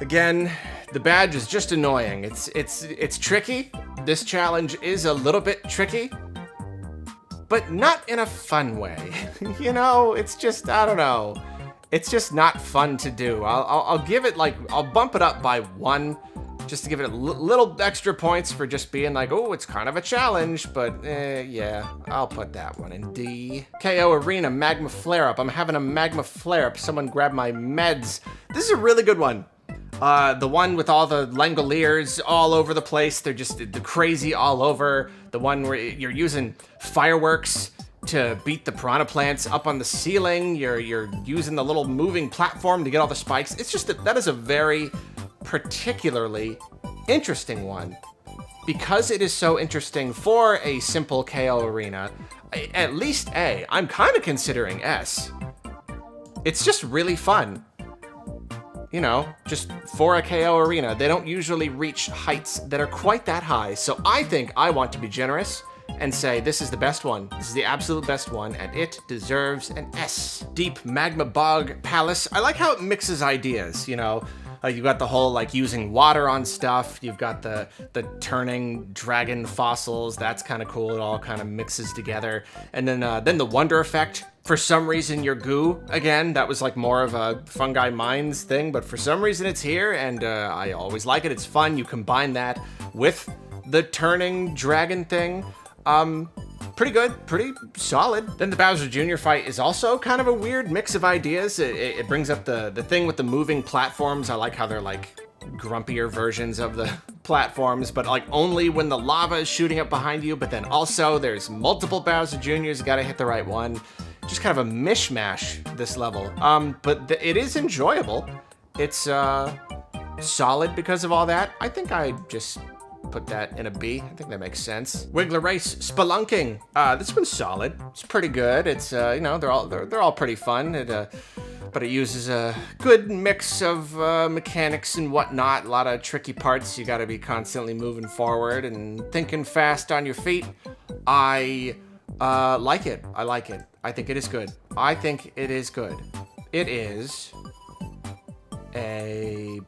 Again, the badge is just annoying. It's tricky. This challenge is a little bit tricky, but not in a fun way. You know, it's just, I don't know. It's just not fun to do. I'll give it I'll bump it up by 1 just to give it a little extra points for just being like, oh, it's kind of a challenge, but yeah, I'll put that one in D. KO Arena Magma Flare-Up. I'm having a Magma Flare-Up. Someone grab my meds. This is a really good one. The one with all the Langoliers all over the place. They're just the crazy all over. The one where you're using fireworks to beat the piranha plants up on the ceiling. You're using the little moving platform to get all the spikes. It's just that is a very particularly interesting one. Because it is so interesting for a simple KO arena, at least A, I'm kind of considering S. It's just really fun. You know, just for a KO arena, they don't usually reach heights that are quite that high. So I think I want to be generous and say this is the best one. This is the absolute best one, and it deserves an S. Deep Magma Bog Palace. I like how it mixes ideas, you know. You've got the whole, like, using water on stuff. You've got the turning dragon fossils. That's kind of cool. It all kind of mixes together. And then the wonder effect. For some reason, your goo, again, that was like more of a fungi mines thing, but for some reason it's here, and I always like it. It's fun. You combine that with the turning dragon thing. Pretty good, pretty solid. Then the Bowser Jr. fight is also kind of a weird mix of ideas. It brings up the thing with the moving platforms. I like how they're like grumpier versions of the platforms, but like only when the lava is shooting up behind you, but then also there's multiple Bowser Jr.'s, you gotta hit the right one. Just kind of a mishmash, this level. But it is enjoyable. It's solid because of all that. I think I just put that in a B. I think that makes sense. Wiggler Race Spelunking. This one's solid. It's pretty good. It's you know, they're all pretty fun. But it uses a good mix of mechanics and whatnot. A lot of tricky parts. You got to be constantly moving forward and thinking fast on your feet. I like it. I like it. I think it is good. I think it is good. It is a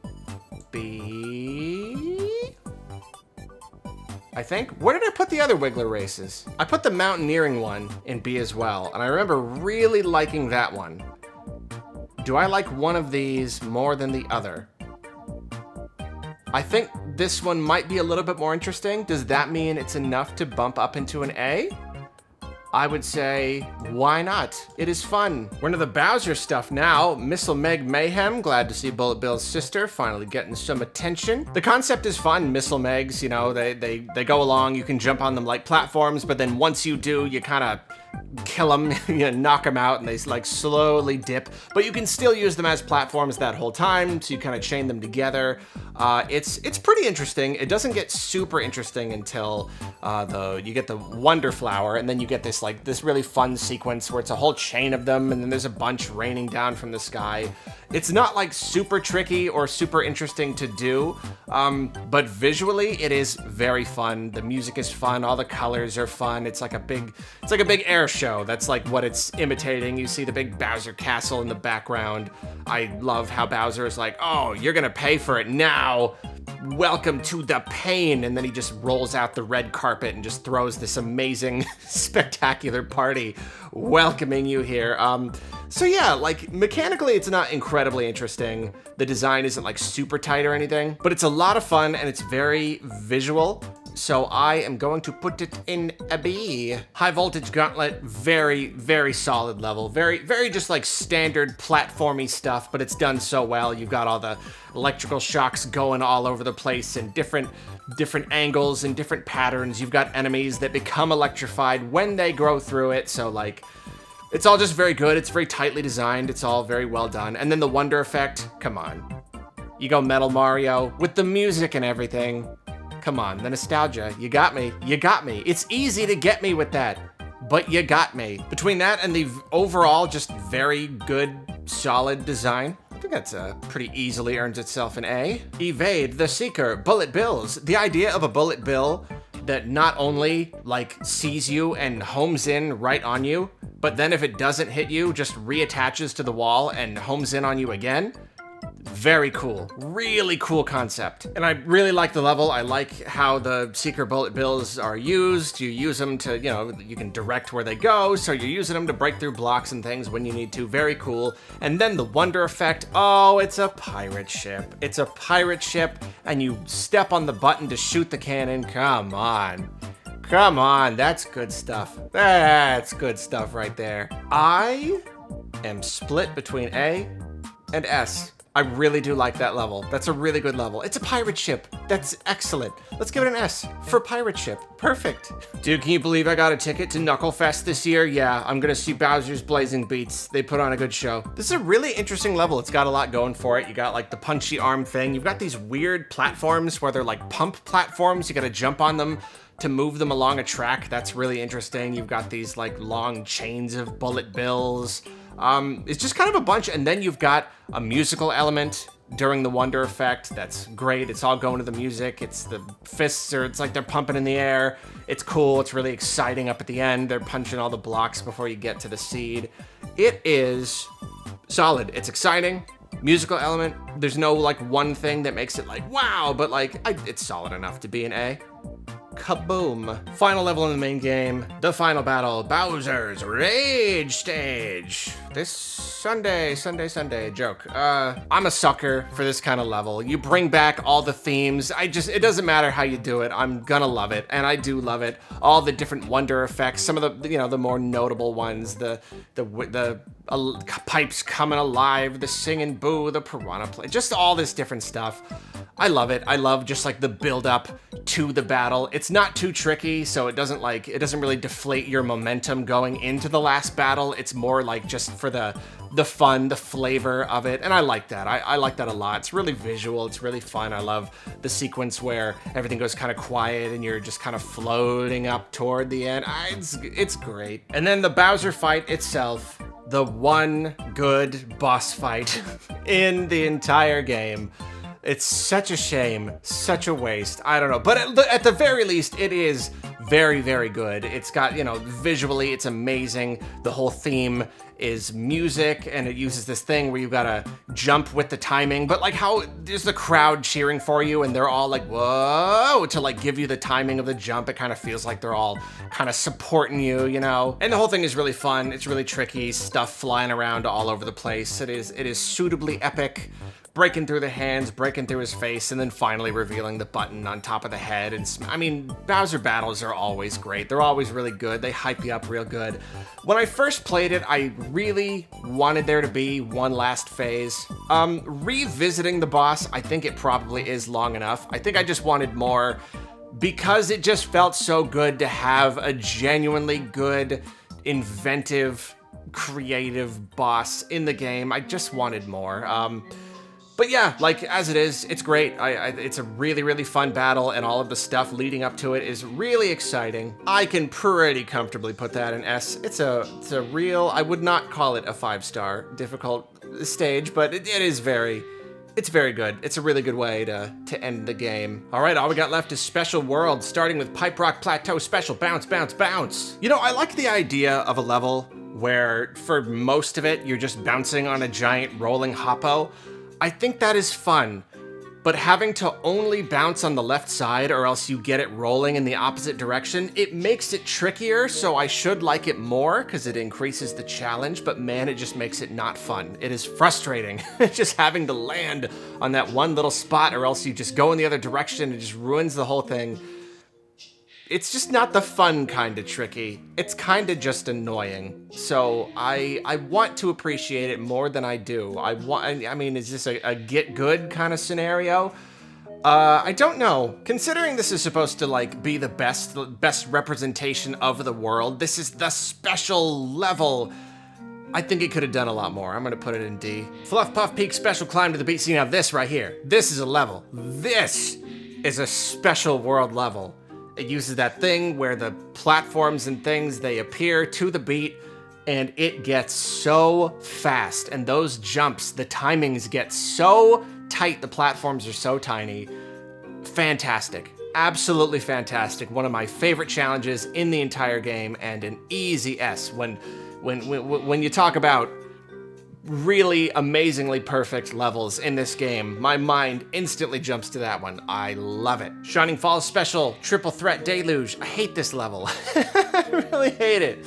B. I think. Where did I put the other Wiggler races? I put the mountaineering one in B as well, and I remember really liking that one. Do I like one of these more than the other? I think this one might be a little bit more interesting. Does that mean it's enough to bump up into an A? I would say, why not? It is fun. We're into the Bowser stuff now. Missile Meg Mayhem, glad to see Bullet Bill's sister finally getting some attention. The concept is fun. Missile Megs, you know, they go along, you can jump on them like platforms, but then once you do, you kind of kill them, you know, knock them out, and they like slowly dip, but you can still use them as platforms that whole time, so you kind of chain them together. It's pretty interesting. It doesn't get super interesting until you get the Wonder Flower, and then you get this really fun sequence where it's a whole chain of them, and then there's a bunch raining down from the sky. It's not like super tricky or super interesting to do, but visually it is very fun. The music is fun. All the colors are fun. It's like a big air show. That's like what it's imitating. You see the big Bowser castle in the background. I love how Bowser is like, oh, you're gonna pay for it now. Welcome to the pain. And then he just rolls out the red carpet and just throws this amazing, spectacular party welcoming you here. So yeah, like mechanically it's not incredibly interesting. The design isn't like super tight or anything, but it's a lot of fun and it's very visual. So I am going to put it in a B. High Voltage Gauntlet, very, very solid level. Very, very just like standard platformy stuff, but it's done so well. You've got all the electrical shocks going all over the place and different angles and different patterns. You've got enemies that become electrified when they grow through it. So like, it's all just very good. It's very tightly designed. It's all very well done. And then the Wonder Effect, come on. You go Metal Mario with the music and everything. Come on, the nostalgia. You got me. You got me. It's easy to get me with that, but you got me. Between that and the overall just very good, solid design, I think that's pretty easily earns itself an A. Evade the Seeker, Bullet Bills. The idea of a bullet bill that not only like sees you and homes in right on you, but then if it doesn't hit you, just reattaches to the wall and homes in on you again. Very cool. Really cool concept. And I really like the level. I like how the secret bullet bills are used. You use them to, you know, you can direct where they go, so you're using them to break through blocks and things when you need to. Very cool. And then the wonder effect. Oh, it's a pirate ship. It's a pirate ship, and you step on the button to shoot the cannon. Come on. Come on, that's good stuff. That's good stuff right there. I am split between A and S. I really do like that level. That's a really good level. It's a pirate ship. That's excellent. Let's give it an S for pirate ship. Perfect. Dude, can you believe I got a ticket to Knucklefest this year? Yeah, I'm gonna see Bowser's Blazing Beats. They put on a good show. This is a really interesting level. It's got a lot going for it. You got like the punchy arm thing. You've got these weird platforms where they're like pump platforms. You gotta jump on them to move them along a track. That's really interesting. You've got these like long chains of bullet bills. It's just kind of a bunch, and then you've got a musical element during the wonder effect. That's great. It's all going to the music. It's the fists, or it's like they're pumping in the air. It's cool. It's really exciting up at the end. They're punching all the blocks before you get to the seed. It is solid. It's exciting. Musical element. There's no like one thing that makes it like, wow, but like, it's solid enough to be an A. Kaboom. Final level in the main game, the final battle, Bowser's Rage Stage. This Sunday, joke. I'm a sucker for this kind of level. You bring back all the themes. It doesn't matter how you do it. I'm gonna love it, and I do love it. All the different wonder effects, some of the, you know, the more notable ones, the pipes coming alive, the singing boo, the piranha play, just all this different stuff. I love it. I love just like the build up to the battle. It's not too tricky, so it doesn't really deflate your momentum going into the last battle. It's more like just for the fun, the flavor of it, and I like that. I like that a lot. It's really visual. It's really fun. I love the sequence where everything goes kind of quiet and you're just kind of floating up toward the end. It's great. And then the Bowser fight itself, the one good boss fight in the entire game. It's such a shame, such a waste. I don't know, but at the very least, it is very, very good. It's got, you know, visually, it's amazing. The whole theme is music, and it uses this thing where you gotta jump with the timing, but like how there's the crowd cheering for you, and they're all like, whoa, to like give you the timing of the jump. It kind of feels like they're all kind of supporting you, you know? And the whole thing is really fun. It's really tricky, stuff flying around all over the place. It is suitably epic. Breaking through the hands, breaking through his face, and then finally revealing the button on top of the head. And I mean, Bowser battles are always great. They're always really good. They hype you up real good. When I first played it, I really wanted there to be one last phase. Revisiting the boss, I think it probably is long enough. I think I just wanted more because it just felt so good to have a genuinely good, inventive, creative boss in the game. I just wanted more. But yeah, like, as it is, it's great. It's a really, really fun battle, and all of the stuff leading up to it is really exciting. I can pretty comfortably put that in S. It's a real, I would not call it a 5-star difficult stage, but it's very good. It's a really good way to end the game. All right, all we got left is Special World, starting with Pipe Rock Plateau Special Bounce, Bounce, Bounce. You know, I like the idea of a level where, for most of it, you're just bouncing on a giant rolling hoppo. I think that is fun, but having to only bounce on the left side or else you get it rolling in the opposite direction, it makes it trickier, so I should like it more because it increases the challenge, but man, it just makes it not fun. It is frustrating just having to land on that one little spot or else you just go in the other direction. It just ruins the whole thing. It's just not the fun kind of tricky. It's kind of just annoying. So I want to appreciate it more than I do. I mean, is this a get good kind of scenario? I don't know. Considering this is supposed to like be the best representation of the world, this is the special level. I think it could have done a lot more. I'm gonna put it in D. Fluff Puff Peak Special Climb to the Beat. See, now this right here, this is a level. This is a special world level. It uses that thing where the platforms and things, they appear to the beat, and it gets so fast. And those jumps, the timings get so tight, the platforms are so tiny. Fantastic. Absolutely fantastic. One of my favorite challenges in the entire game, and an easy S. When you talk about really amazingly perfect levels in this game. My mind instantly jumps to that one. I love it. Shining Falls Special, Triple Threat Deluge. I hate this level. I really hate it.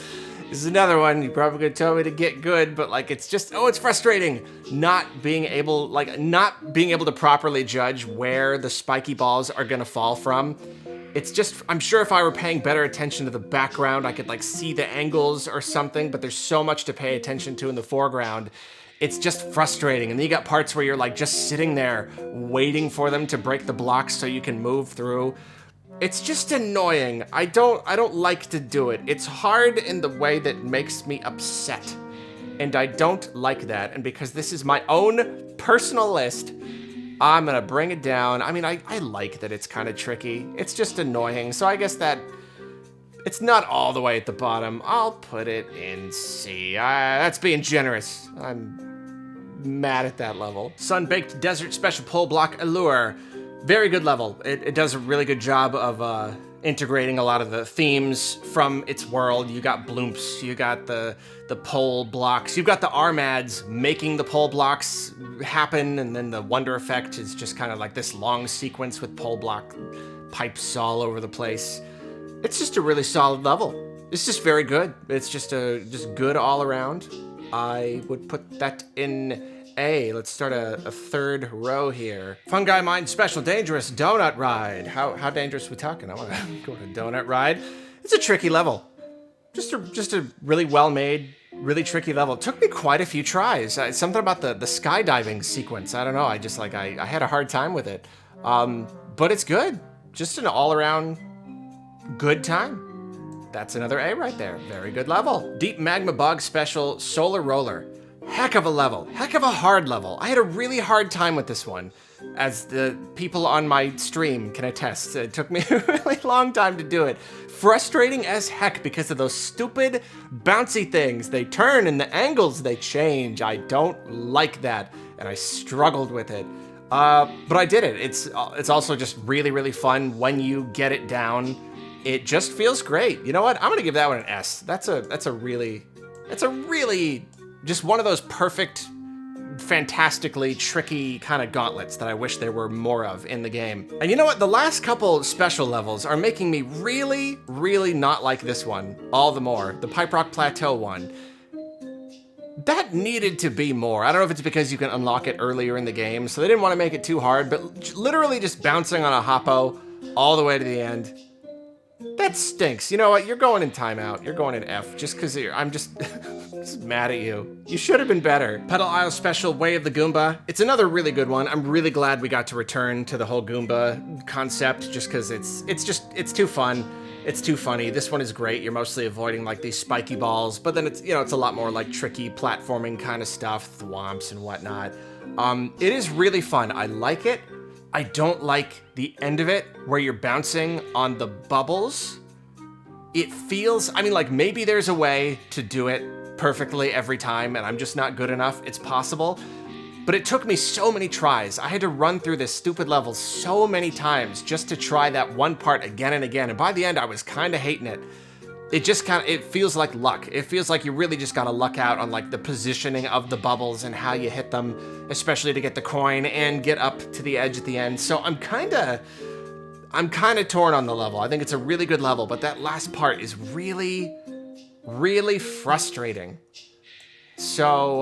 This is another one you probably could tell me to get good, but like it's just, oh, it's frustrating not being able to properly judge where the spiky balls are gonna fall from. It's just, I'm sure if I were paying better attention to the background, I could like see the angles or something, but there's so much to pay attention to in the foreground. It's just frustrating. And then you got parts where you're like just sitting there waiting for them to break the blocks so you can move through. It's just annoying. I don't like to do it. It's hard in the way that makes me upset. And I don't like that. And because this is my own personal list, I'm gonna bring it down. I mean, I like that it's kind of tricky. It's just annoying. So I guess that it's not all the way at the bottom. I'll put it in C. That's being generous. I'm mad at that level. Sun-Baked Desert Special Pole Block Allure. Very good level. It does a really good job of integrating a lot of the themes from its world. You got bloomps, you got the pole blocks, you've got the Armads making the pole blocks happen, and then the Wonder Effect is just kind of like this long sequence with pole block pipes all over the place. It's just a really solid level. It's just very good. It's just good all around. I would put that in A. Let's start a third row here. Fungi Mind Special Dangerous Donut Ride. How dangerous are we talking? I want to go on a donut ride. It's a tricky level. Just a really well-made, really tricky level. It took me quite a few tries. Something about the skydiving sequence. I don't know. I had a hard time with it. But it's good. Just an all-around good time. That's another A right there. Very good level. Deep Magma Bog Special Solar Roller. Heck of a level. Heck of a hard level. I had a really hard time with this one, as the people on my stream can attest. It took me a really long time to do it. Frustrating as heck because of those stupid bouncy things. They turn and the angles they change. I don't like that, and I struggled with it. But I did it. It's also just really, really fun when you get it down. It just feels great. You know what? I'm gonna give that one an S. That's a really just one of those perfect, fantastically tricky kind of gauntlets that I wish there were more of in the game. And you know what? The last couple special levels are making me really, really not like this one all the more. The Pipe Rock Plateau one. That needed to be more. I don't know if it's because you can unlock it earlier in the game, so they didn't want to make it too hard, but literally just bouncing on a hoppo all the way to the end. That stinks. You know what? You're going in timeout. You're going in F just because I'm just mad at you. You should have been better. Pedal Isle Special Way of the Goomba. It's another really good one. I'm really glad we got to return to the whole Goomba concept just because it's too fun. It's too funny. This one is great. You're mostly avoiding like these spiky balls, but then it's a lot more like tricky platforming kind of stuff, thwomps and whatnot. It is really fun. I like it. I don't like the end of it where you're bouncing on the bubbles. It feels, I mean, like maybe there's a way to do it perfectly every time and I'm just not good enough. It's possible, but it took me so many tries. I had to run through this stupid level so many times just to try that one part again and again. And by the end, I was kind of hating it. It feels like luck. It feels like you really just gotta luck out on like the positioning of the bubbles and how you hit them, especially to get the coin and get up to the edge at the end. So I'm kinda torn on the level. I think it's a really good level, but that last part is really, really frustrating. So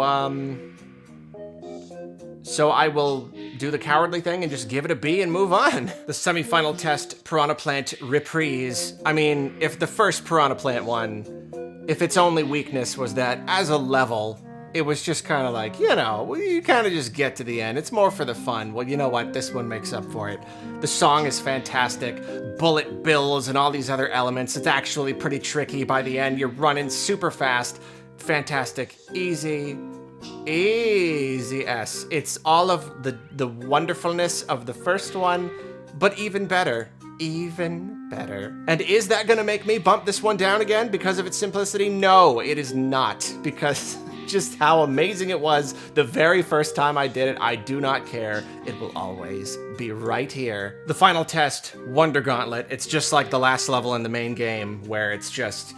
I will do the cowardly thing and just give it a B and move on. The semifinal test, Piranha Plant Reprise. I mean, if the first Piranha Plant one, if its only weakness was that as a level, it was just kind of like, you kind of just get to the end. It's more for the fun. Well, you know what? This one makes up for it. The song is fantastic. Bullet bills and all these other elements. It's actually pretty tricky by the end. You're running super fast. Fantastic. Easy S. It's all of the wonderfulness of the first one, but even better. Even better. And is that gonna make me bump this one down again because of its simplicity? No, it is not, because just how amazing it was the very first time I did it. I do not care. It will always be right here. The final test, Wonder Gauntlet. It's just like the last level in the main game where it's just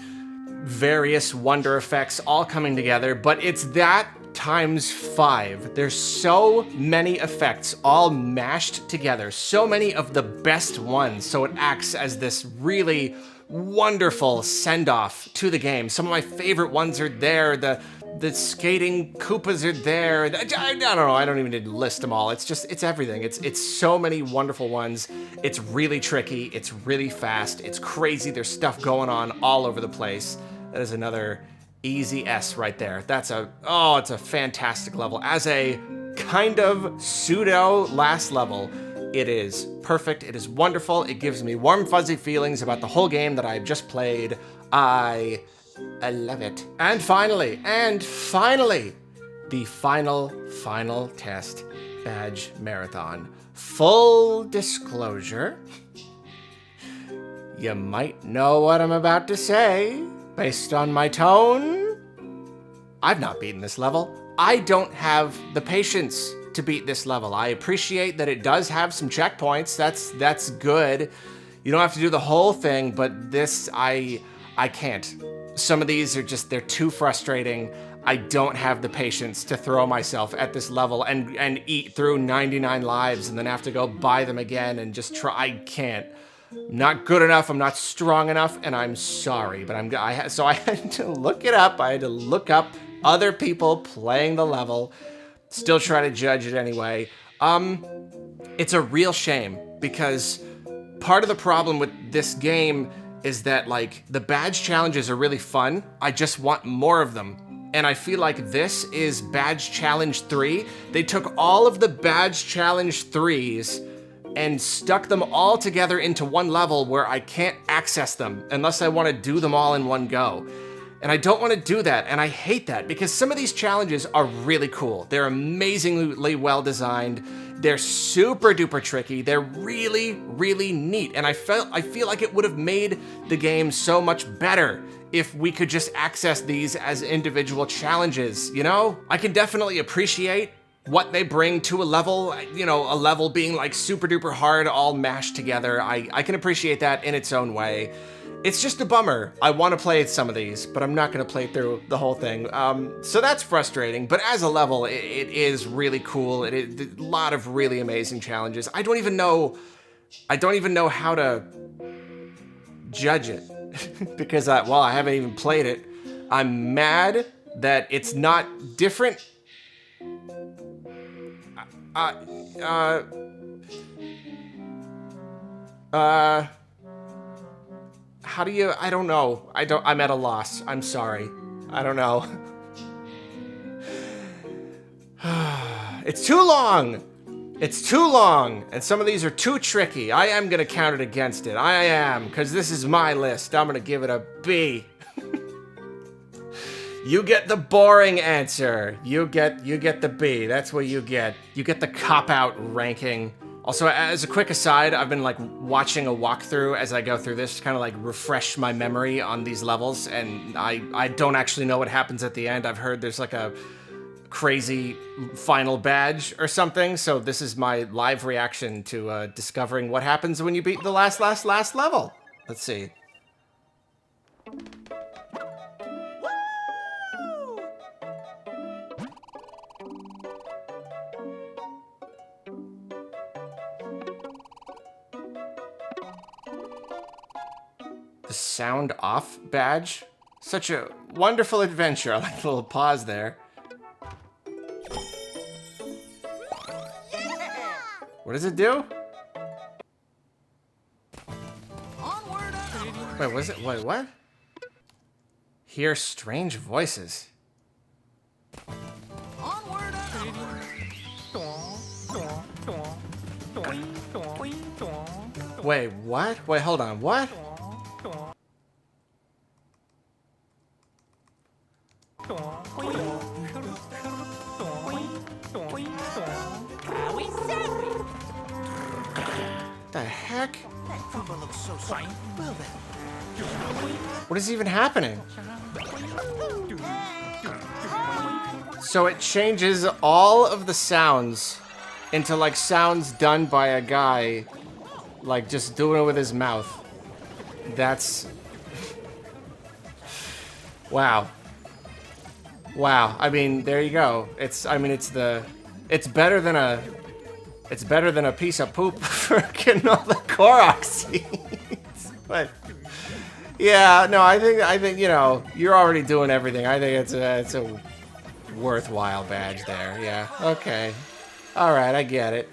various wonder effects all coming together, but it's that times 5. There's so many effects all mashed together, so many of the best ones, so it acts as this really wonderful send-off to the game. Some of my favorite ones are there. The skating Koopas are there. I don't know, I don't even need to list them all. It's everything. It's so many wonderful ones. It's really tricky, it's really fast, it's crazy. There's stuff going on all over the place. That is another easy S right there. It's a fantastic level. As a kind of pseudo last level, it is perfect, it is wonderful, it gives me warm fuzzy feelings about the whole game that I've just played. I love it. And finally, the final test, badge marathon. Full disclosure, you might know what I'm about to say. Based on my tone, I've not beaten this level. I don't have the patience to beat this level. I appreciate that it does have some checkpoints. That's good. You don't have to do the whole thing, but this, I can't. Some of these are just, they're too frustrating. I don't have the patience to throw myself at this level and eat through 99 lives and then have to go buy them again and just try. I can't. I'm not good enough, I'm not strong enough, and I'm sorry, but so I had to look it up. I had to look up other people playing the level, still try to judge it anyway. It's a real shame because part of the problem with this game is that, like, the badge challenges are really fun. I just want more of them. And I feel like this is Badge Challenge 3. They took all of the Badge Challenge 3s and stuck them all together into one level where I can't access them unless I want to do them all in one go. And I don't want to do that, and I hate that because some of these challenges are really cool. They're amazingly well designed. They're super duper tricky. They're really, really neat. And I feel like it would have made the game so much better if we could just access these as individual challenges, you know? I can definitely appreciate what they bring to a level, you know, a level being like super duper hard, all mashed together. I can appreciate that in its own way. It's just a bummer. I want to play some of these, but I'm not going to play through the whole thing. So that's frustrating, but as a level, it is really cool. It is a lot of really amazing challenges. I don't even know how to judge it because I haven't even played it. I'm mad that it's not different. How do you, I don't know. I'm at a loss. I'm sorry. I don't know. It's too long. It's too long. And some of these are too tricky. I am gonna count it against it. I am, because this is my list. I'm gonna give it a B. You get the boring answer. You get the B. That's what you get. You get the cop-out ranking. Also, as a quick aside, I've been like watching a walkthrough as I go through this to kind of like refresh my memory on these levels, and I don't actually know what happens at the end. I've heard there's like a crazy final badge or something, so this is my live reaction to discovering what happens when you beat the last level. Let's see. The sound off badge. Such a wonderful adventure. I like the little pause there. What does it do? Wait, was it? Wait, what? Hear strange voices. Wait, what? Wait, hold on. What? The heck? What is even happening? So it changes all of the sounds into like sounds done by a guy, like just doing it with his mouth. That's... Wow. Wow. I mean, there you go. It's better than a piece of poop for getting all the Korok seeds. But yeah, no, I think you know, you're already doing everything. I think it's a worthwhile badge there. Yeah. Okay. All right, I get it.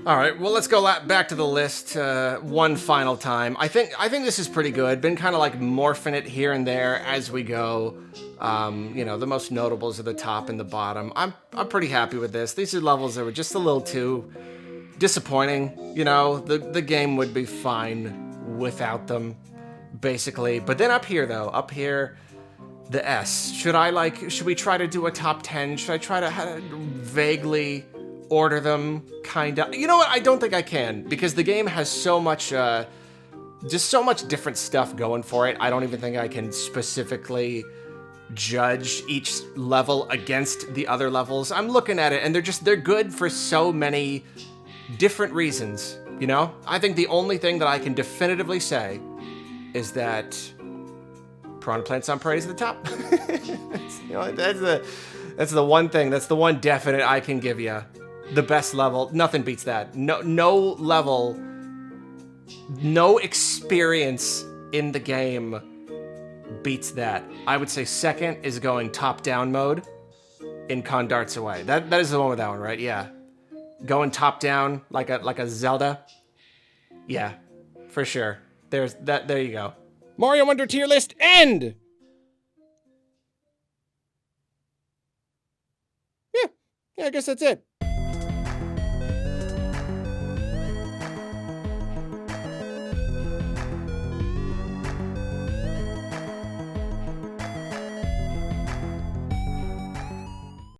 All right, well, let's go back to the list one final time. I think this is pretty good. Been kind of like morphing it here and there as we go. You know, the most notables are the top and the bottom. I'm pretty happy with this. These are levels that were just a little too disappointing. You know, the game would be fine without them, basically. But then up here, though, the S. Should we try to do a top 10? Should I try to vaguely order them, kinda? You know what? I don't think I can, because the game has so much, just so much different stuff going for it. I don't even think I can specifically judge each level against the other levels. I'm looking at it, and they're good for so many different reasons, you know? I think the only thing that I can definitively say is that Piranha Plants on Parade is at the top. You know, that's the one thing. That's the one definite I can give you. The best level. Nothing beats that. No level, no experience in the game beats that. I would say second is going top-down mode in Con Darts Away. That is the one with that one, right? Yeah. Going top-down like a Zelda. Yeah, for sure. There's that. There you go. Mario Wonder tier list end! Yeah, I guess that's it.